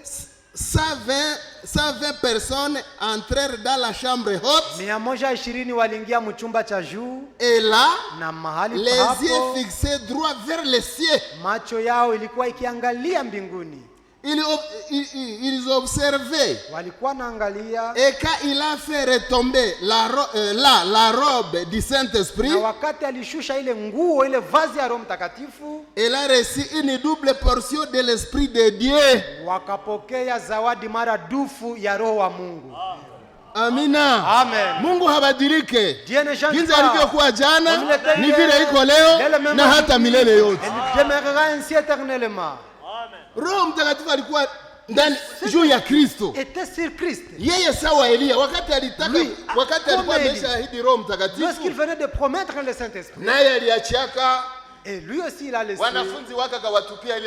120 personnes entrèrent dans la chambre haute 120 waliingia mchumba cha juu, et là, na mahali les hapo yeux fixés droit vers les cieux. macho yao ilikuwa ikiangalia mbinguni. Ils observaient. Walikuwa naangalia, Et quand il a fait retomber la robe du Saint-Esprit, na wakati alishusha ile nguo, ile vazi ya Roho Mtakatifu, il a reçu une double portion de l'Esprit de Dieu. wakapokea zawadi mara dufu ya Roho wa Mungu. Amina. Amen. Mungu habadilike. Dieu ne change Jinsi pas. alivyokuwa jana Comme il était ni hier, vile iko il est leo le même na hata aujourd'hui, milele yote. et il demeurera ainsi éternellement. Roho Mtakatifu alikuwa ndani juu ya Kristo. Était sur Christ. Yeye sawa Elia wakati alitaka Lui, wakati alikuwa comme Elie. ameshaahidi Roho Lorsqu'il Mtakatifu venait de promettre le Saint-Esprit, naye aliachiaka et lui aussi il a laissé, wanafunzi wake akawatupia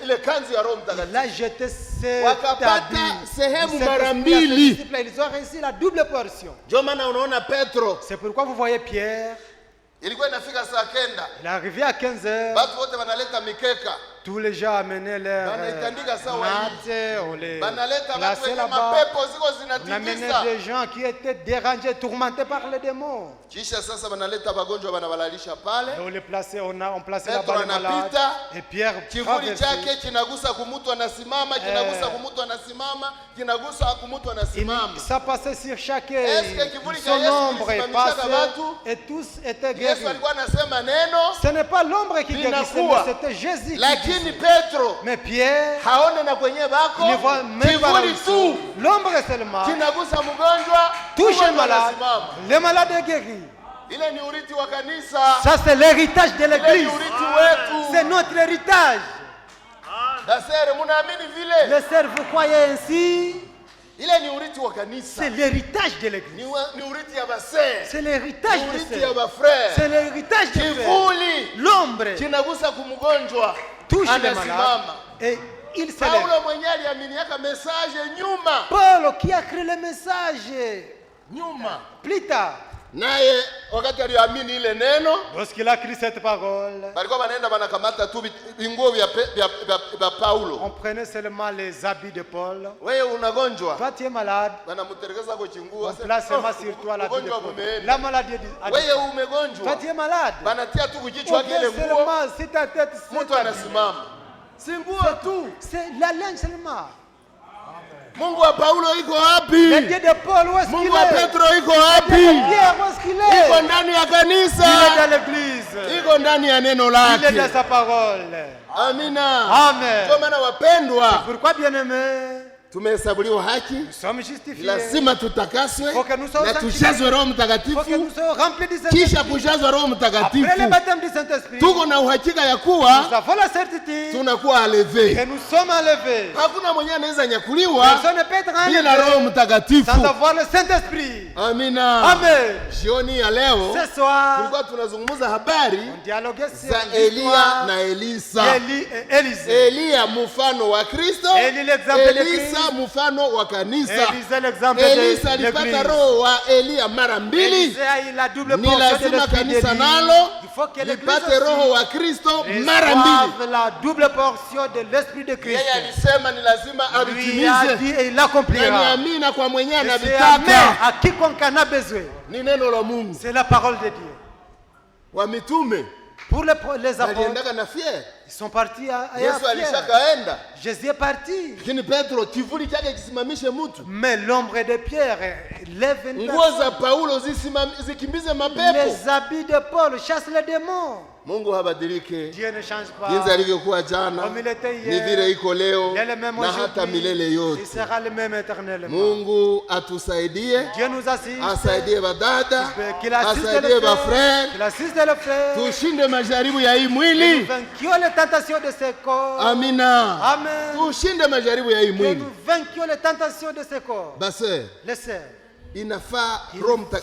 ile kanzu ya Roho il Mtakatifu. a jeté cet Wakapata habit. sehemu Cet mara esprit à ses mbili. disciples, ils ont reçu la double portion. Ndio maana unaona Petro C'est pourquoi vous voyez Pierre, ilikuwa inafika saa kenda, il est arrivé à 15 heures, watu wote wanaleta mikeka, tous les gens amenaient leur Banaitandika sawa natte, on les banaleta watu plaçait wenye là-bas. mapepo ziko On amenait zinatikisa. des gens qui étaient dérangés, tourmentés par les démons. Kisha sasa banaleta wagonjwa wanawalalisha pale. Et on les plaçait, on plaçait Petro là-bas les malades. anapita, Et Pierre kivuli traversait. chake kinagusa kumutu anasimama, kinagusa kumutu anasimama, kinagusa kumutu anasimama. Ça passait sur chaque Est-ce que kivuli cha son Yesu ombre est kilisimamisha passé watu? et tous étaient Yesu guéris. alikuwa anasema neno, Ce n'est pas l'ombre qui guérissait, mais linakuwa. c'était Jésus qui lakini guérissait. Petro Mais Pierre, haone na kwenye bako, il ne voit même pas kivuli tu l'ombre seulement. kinagusa mgonjwa, Touche un mgonjwa malade, anasimama. le malade est guéri. Ile ni urithi wa kanisa, Ça, c'est l'héritage de ile ni l'église. urithi wetu. C'est notre héritage. Dasere, munaamini vile? Les sœurs, vous croyez ainsi? Ile ni urithi wa kanisa. C'est l'héritage de l'église. Ni urithi ya basee. C'est l'héritage Ni de urithi ya ces. bafrère. C'est l'héritage de Kivuli l'ombre kinagusa kumgonjwa, touche les malades anasimama. et il se lève. Paulo mwenyewe aliaminiaka message nyuma. Paul qui a créé le message Nyuma. plus tard. Naye wakati aliamini ile neno, Lorsqu'il a créé cette parole, balikuwa wanaenda wanakamata tu vinguo vya Paulo. on prenait seulement les habits de Paul. Wewe unagonjwa, Toi tu es malade, wanamuterekeza kwa chinguo. on place seulement sur toi l'habit de Ugonjwa Paul. umeenda. La maladie a Wewe Toi umegonjwa, tu es malade. banatia tu kujichwa On kile fait nguo, seulement si ta tête mtu anasimama. Si nguo tu. c'est la langue seulement. Mungu wa Paulo iko Le wapi? Dieu de Paul, où est-ce qu'il Mungu wa est? Petro iko Le Dieu wapi? de Pierre, où est-ce qu'il est? Iko ndani ya Il est kanisa, dans l'église. iko ndani ya neno Il est dans lake. sa parole. Amina. Amen. Kwa maana wapendwa, Pourquoi bien-aimés? tumehesabuliwa haki, Nous sommes justifiés. lazima tutakaswe Faut que nous soyons na sanctifiés. tujazwe Roho Il faut que Mtakatifu. nous soyons remplis du Kisha Saint-Esprit. kujazwa Roho Après le Mtakatifu, baptême du Saint-Esprit, tuko na uhakika ya nous kuwa avons la certitude tunakuwa aleve. que nous sommes enlevés. Hakuna mwenye anaweza nyakuliwa Personne ne peut être bila Roho enlevé Mtakatifu. sans avoir le Saint-Esprit. Amina. Amen. Jioni ya leo Ce soir, tulikuwa tunazungumza habari on dialoguait sur za Elia l'histoire na Elisa. d'Élie et Élisée. Elia mfano wa Kristo, Eli l'exemple de Elisa Christ. mfano wa kanisa. Élisée l'exemple Elisa de alipata l'Église. roho wa Elia mara mbili. Élisée a eu la double Ni portion de lazima l'esprit kanisa d'Élie. nalo Il faut que l'Église lipate roho wa Kristo mara mbili. reçoive la double portion de l'esprit de Christ. Yeye alisema ni lazima Lui a avitimize. dit et il Na ni l'accomplira. amina kwa mwenyewe Et c'est anavitaka. amen à quiconque en a besoin. Ni neno la Mungu. C'est la parole de Dieu. Wa mitume Pour les apôtres, aliendaga na fier. ils sont partis à Yesu Pierre. alishakaenda. Jésus est parti. Lakini Petro kivuli chake kisimamishe mtu. Mais l'ombre de Pierre lève une Nguo za Paulo zikimbize mapepo. Les habits de Paul chassent les démons. Mungu habadilike. Dieu ne change pas. Jinsi alivyokuwa jana Comme il était hier, ni vile iko leo il est le même na hata aujourd'hui, milele il yote. sera le même éternellement. Mungu atusaidie, Dieu nous assiste, asaidie badada, qu'il assiste asaidie le frère, bafrère, qu'il assiste le frère. tushinde majaribu ya hii Nous mwili. vainquions les tentations de ce corps. Amina. Amen. Tushinde majaribu ya hii Que mwili. nous vainquions les tentations de ce corps. Basi Les sœurs, inafaa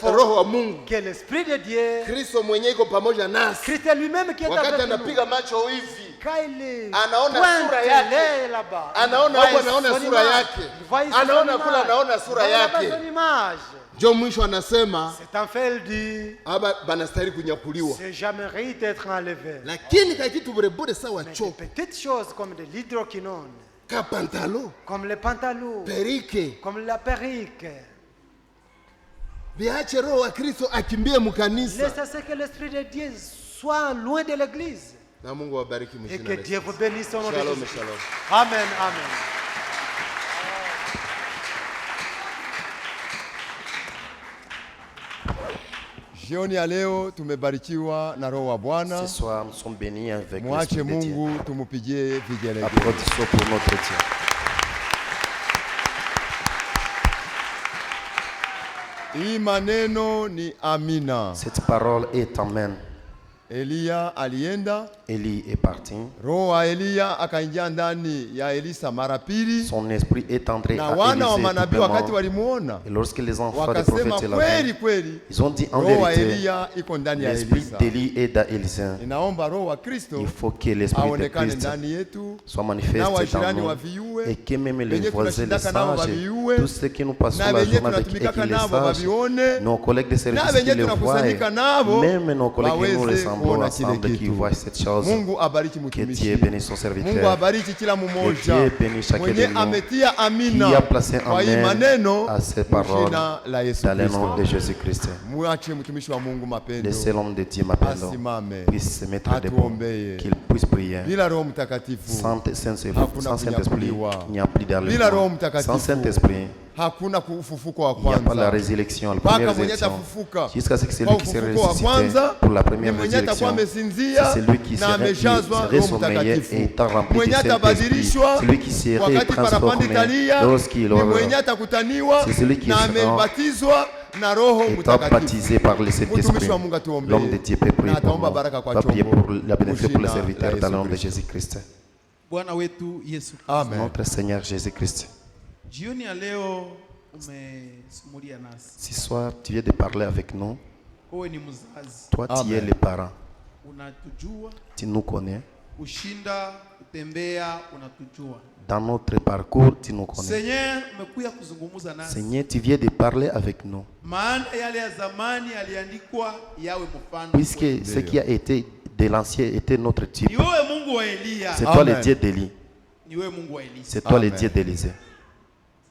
faut roho wa Mungu que l'Esprit de Dieu, Kristo mwenyewe iko pamoja nasi. Christ lui-même qui est Wakati avec nous, anapiga macho hivi, quand il est anaona pointe sura yake. l'œil là-bas, anaona il huko, voit anaona son sura image. yake, Il voit son anaona image. kule, anaona sura Il voit yake. son image. Ndio mwisho anasema C'est en fait, il dit, aba banastahili kunyakuliwa. c'est jamais mérite d'être enlevé. Lakini kakitu burebure sawa Mais des choko petites choses comme de l'hydroquinone, ka pantalo comme les pantalons, perike comme la perruque. viache roho wa Kristo akimbie mkanisa. Laissez que l'Esprit de Dieu soit loin de l'Église. Na Mungu awabariki Et mjina que la Dieu Yesu. vous bénisse au nom de Shalom, Jésus. shalom. Amen, amen. Jioni ya leo tumebarikiwa na roho wa Bwana. Ce soir, nous sommes bénis avec Mwache l'Esprit de Dieu. Mungu tumupigie vigelegele. Applaudissons pour notre Dieu. Hii maneno ni amina. Cette parole est amen. Elia alienda, Élie est parti. roho wa Elia akaingia ndani ya Elisa mara pili, Son esprit est entré na à wana wa Élisée manabii wakati doublement. walimuona Et lorsque les enfants des wakasema prophètes l'ont kweli vu, kweli, ils ont dit en roho wa vérité, Elia iko ndani ya l'esprit Elisa. d'Élie est dans Élisée. Inaomba roho wa Kristo Il faut que l'esprit de aonekane Christ ndani yetu, soit na manifeste dans wajirani nous waviue, et que même les wenye voisins le tunashindaka nao sachent, waviue, tous ceux qui nous passons na la wenye journée avec eux tunatumikaka qui le nabo sachent, wavione, nos collègues de na service qui wenye le voient, tunakusanyika nabo même nos collègues qui nous waweze ressemblent kuona kile ensemble qui kitu. voient cette chose. Mungu abariki Que Dieu mtumishi. bénisse son Mungu serviteur. abariki kila Que mmoja Dieu bénisse chacun mwenye de nous ametia qui amina a placé kwa hii amen maneno à ces paroles jina la Yesu dans le nom Kristo. de Jésus-Christ. Mwache mtumishi wa Mungu mapendo Laissez l'homme de Dieu m'appelle, asimame puisse se mettre debout, atuombee. qu'il puisse prier. Bila Roho Mtakatifu Sans hakuna Saint-Esprit, kunyakuliwa. il n'y a plus Bila Roho d'enlèvement. Mtakatifu Sans Saint-Esprit, hakuna ufufuko wa il n'y a pas la kwanza. résurrection, la Mpaka première mwenye résurrection. atafufuka Jusqu'à ce que c'est kwa lui qui s'est ufufuko wa ressuscité kwanza, pour la ni première mwenye atakuwa résurrection. amesinzia C'est celui qui na serait amejazwa Roho sommeillé et Mtakatifu. étant rempli du Mwenye Saint-Esprit. atabadilishwa Celui qui serait wakati parapanda transformé italia, lorsqu'il ni aura mwenye atakutaniwa C'est celui qui na sera amebatizwa na Roho étant Mtakatifu. baptisé par le Saint-Esprit. Mtumishi wa Mungu atuombee. L'homme de Dieu peut prier Na pour ataomba nous. baraka kwa Va prier chombo. pour la bénédiction pour le Jina la serviteur dans Yesu le nom de Kristo. Jésus-Christ. Bwana wetu Yesu Kristo. Amen. Notre Seigneur Jésus-Christ. Jioni ya leo umesimulia nasi. Ce soir, tu viens de parler avec nous. Wewe ni mzazi. Toi, tu es les parents. Unatujua. Tu nous connais. Ushinda, kutembea, unatujua. Dans notre parcours, tu nous connais. Seigneur, umekuja kuzungumza nasi. Seigneur, tu viens de parler avec nous. Maana yale ya zamani yaliandikwa yawe mfano. Puisque ce qui a été de l'ancien était notre type. Ni wewe Mungu wa Elia. C'est toi le Dieu d'Élie. Ni wewe Mungu wa Elisa. C'est toi le Dieu d'Élisée.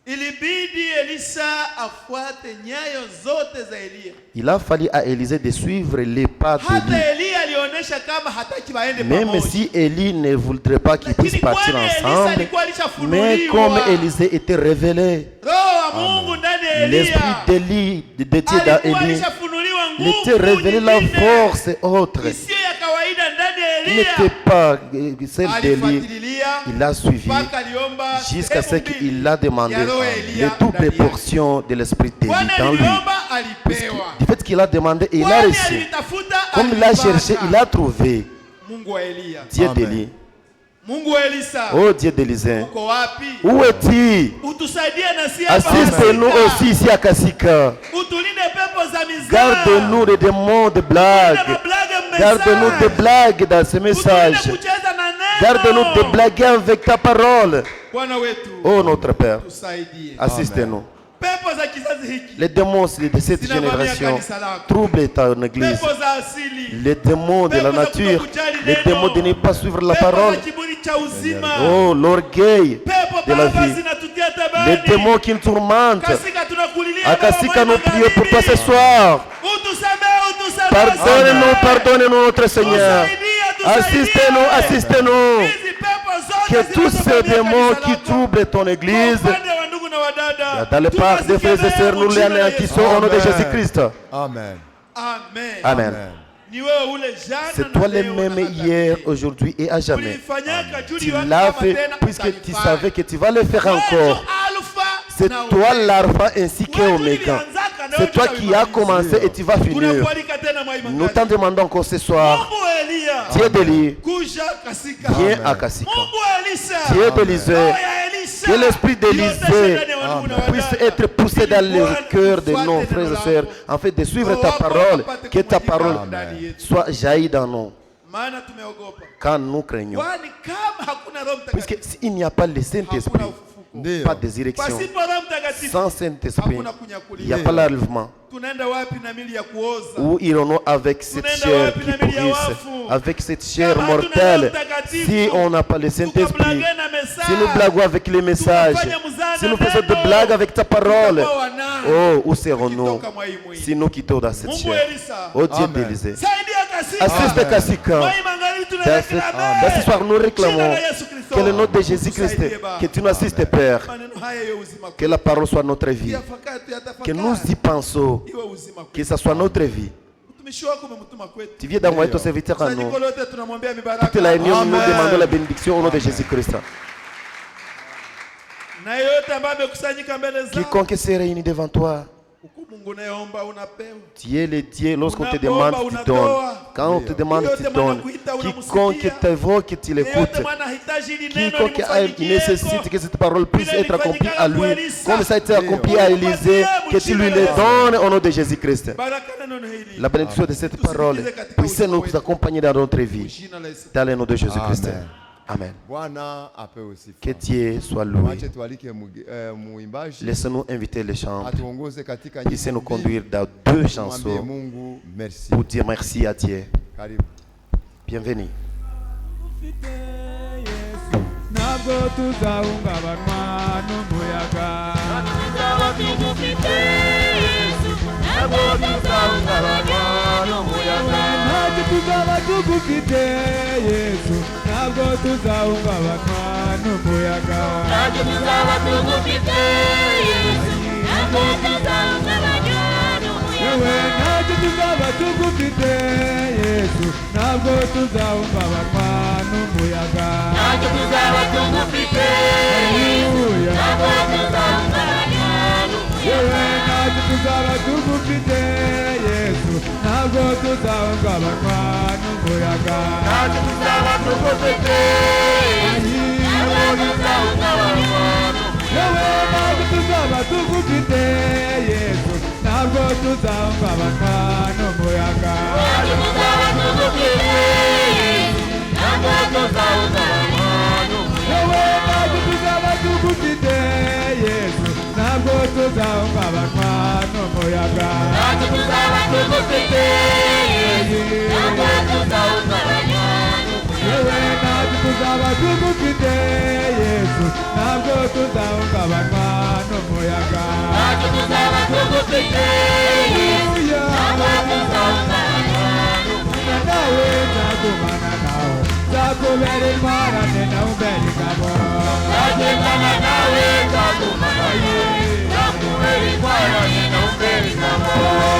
Ilibidi Elisa afuate nyayo zote za Elia. Il a fallu à Élisée de suivre les pas Hata d'Élie. Elia alionyesha kama hataki waende Même pamoja. si Élie ne voudrait pas qu'ils puissent partir kwani Elisa ensemble, alikuwa mais alishafunuliwa. comme Élisée était révélé, Roho wa Mungu ndani ya l'esprit Elia d'Élie, de Dieu dans alikuwa Élie, alishafunuliwa il était révélé la nyingine force autre. isiyo ya kawaida ndani ya Il Elia. n'était pas celle d'Élie. Alifuatilia Il a suivi mpaka aliomba jusqu'à ce sehemu mbili qu'il a demandé ya roho ya les Elia doubles ndani yake. portions de l'esprit d'Élie Kwani dans lui. aliomba alipewa. Du fait qu'il a demandé, il a Kwani reçu. alitafuta Comme il a alipata. cherché, il a trouvé. Mungu wa Elia. Dieu d'Élie. Mungu wa Elisa. Oh Dieu d'Élisée. Uko wapi? Où es-tu? Utusaidie na si hapa Assiste-nous Kasika. aussi ici à Kasika. Utulinde pepo za mizaa. Garde-nous des démons de blagues. Garde-nous des blagues dans ce message. Kucheza na neno. Garde-nous de blaguer avec ta parole. Bwana wetu. Oh notre Père, Tusaidie. assiste-nous. Pepo za kizazi hiki. Les démons de cette génération troublent ton église. Pepo za asili. Les démons de la nature, les démons de ne pas suivre la parole. Pepo za kiburi cha uzima. Oh, l'orgueil Pepo de la baba vie. zinatutia tabani. Les démons qui nous tourmentent. Kasika tunakulilia. À Kasika, nous prions pour toi ce soir. Utusamee. Pardonne-nous, pardonne-nous, notre Seigneur. Assistez-nous, assistez-nous. Que tous ces démons qui troublent ton église, dans le part des frères et sœurs, nous les anéantissons au nom de Jésus-Christ. Amen. Amen. Amen. C'est toi le même hier, aujourd'hui et à jamais. Tu l'as fait puisque tu savais que tu vas le faire encore. C'est toi l'alpha ainsi qu'Oméga. C'est toi qui as commencé et tu vas finir. Nous t'en demandons encore ce soir. Dieu d'Élie, viens à Kasika. Dieu d'Élisée, que l'esprit d'Élisée puisse être poussé dans le cœur de nos frères et sœurs, en fait de suivre ta parole, que ta parole soit jaillie dans nous. Quand nous craignons. Puisque s'il n'y a pas le Saint-Esprit, pas de direction. Sans Saint-Esprit, il n'y a pas l'enlèvement. Où irons-nous avec cette chair qui pourrisse, avec cette chair mortelle, si on n'a pas le Saint-Esprit, si nous blaguons avec les messages, si nous faisons des blagues avec ta parole, oh, où serons-nous si nous quittons dans cette chair? Oh Dieu d'Élisée, assiste Kasika. Dans ce soir, nous réclamons que le nom de Jésus-Christ, que tu nous assistes, Père, que la parole soit notre vie, que nous y pensons, que ce soit notre vie. Tu viens d'envoyer ton serviteur à nous. Toute la nuit, nous demandons la bénédiction au nom de Jésus-Christ. Quiconque se réunit devant toi, tu es le Dieu, lorsqu'on te demande, tu donnes. Quand on te demande, tu donnes. Quiconque t'évoque, tu l'écoutes. Quiconque a une nécessité que cette parole puisse être accomplie à lui, comme ça a été accompli à Élisée, que tu lui les donnes au nom de Jésus-Christ. La bénédiction de cette parole puisse nous accompagner dans notre vie, dans le nom de Jésus-Christ. Amen. Que Dieu soit loué. Laissez-nous inviter les chants. Puissez nous conduire dans 2 chansons pour dire merci à Dieu. Bienvenue. Tuzaba tugufite Yesu ntabwo tuzahungabanwa n'umuyaga. Ntabwo tuzaba tugufite Yesu ntabwo tuzahungabanwa n'umuyaga. Ntabwo tuzaba tugufite Yesu ntabwo tuzahungabanwa n'umuyaga. Ntabwo tuzaba tugufite Yesu ntabwo tuzahungabanwa n'umuyaga. Ntabwo tuzaba tugufite Yesu ntabwo tuzahungabanwa n'umuyaga. Ntabwo tuzaba tugufite Yesu ntabwo tuzahungabanwa n'umuyaga. Ntabwo tuzaba tugufite tuzahungabanywa n'umuyaga. Ntabwo tuzaba tugufite Yesu, ntabwo tuzahungabanywa n'umuyaga. Yewe ntabwo tuzaba tugufite Yesu, ntabwo tuzahungabanywa n'umuyaga. Ntabwo tuzaba tugufite Yesu, ntabwo tuzahungabanywa n'umuyaga. Yewe ntabwo tuzaba tugufite Yesu, ntabwo tuzahungabanywa n'umuyaga. Ntabwo tuzaba tugufite Yesu, ntabwo tuzahungabanywa n'umuyaga. Nawe nzagumana nawe, nzakubera intwarane nawe umbera ingabo. Nzagendana nawe, nzagumana nawe, nzakubera intwarane nawe umbera ingabo.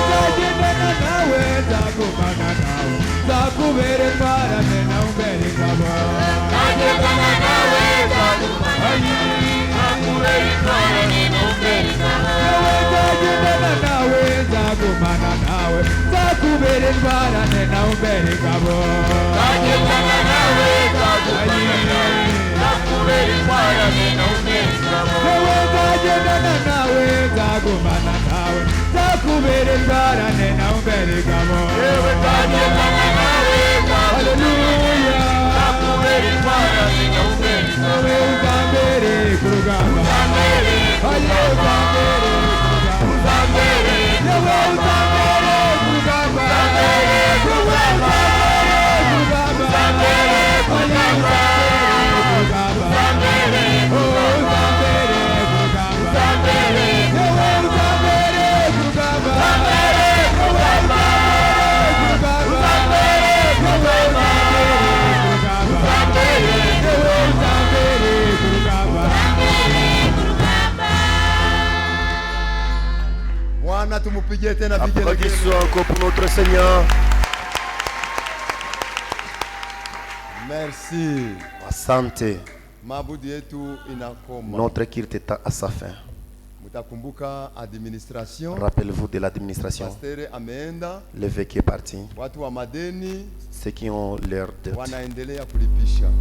Nzagendana nawe, nzagumana nawe, nzakubera intwarane nawe umbera ingabo. Nzagendana nawe, nzagumana nawe, nzakubera intwarane nawe umbera ingabo. Nzagendana nawe, nzagumana nawe, nzakubera intwarane nawe umbera ingabo. Nzagendana nawe, nzagumana nawe, nzakubera intwarane nawe umbera ingabo. Nzagendana nawe, nzagumana nawe, nzakubera intwarane nawe umbera ingabo. Nzagendana nawe, Haleluya. nzakubera intwarane nawe umbera ingabo. Wowe uzambere ku rugamba. Uzambere ku Aye, rugamba. uzambere ku rugamba. Uzambere ku Yewe rugamba. uzambere ku rugamba. Uzambere ku Yewe rugamba. uzambere ku rugamba. Uzambere ku Aye, rugamba. uzambere ku rugamba. Uzambere ku Oh, rugamba. uzambere ku rugamba. Uzambere ku Yewe rugamba. uzambere ku rugamba. Uzambere ku rugamba. Uzambere ku rugamba. Bwana tumupigie tena vigelegele. Applaudissons encore pour notre Seigneur. Merci. Asante. Mabudu yetu inakoma. Notre culte est à sa fin. Mutakumbuka administration. Rappelez-vous de l'administration. Pasteur ameenda. L'évêque est parti. Watu wa madeni Ceux qui ont l'air de wanaendelea kulipisha.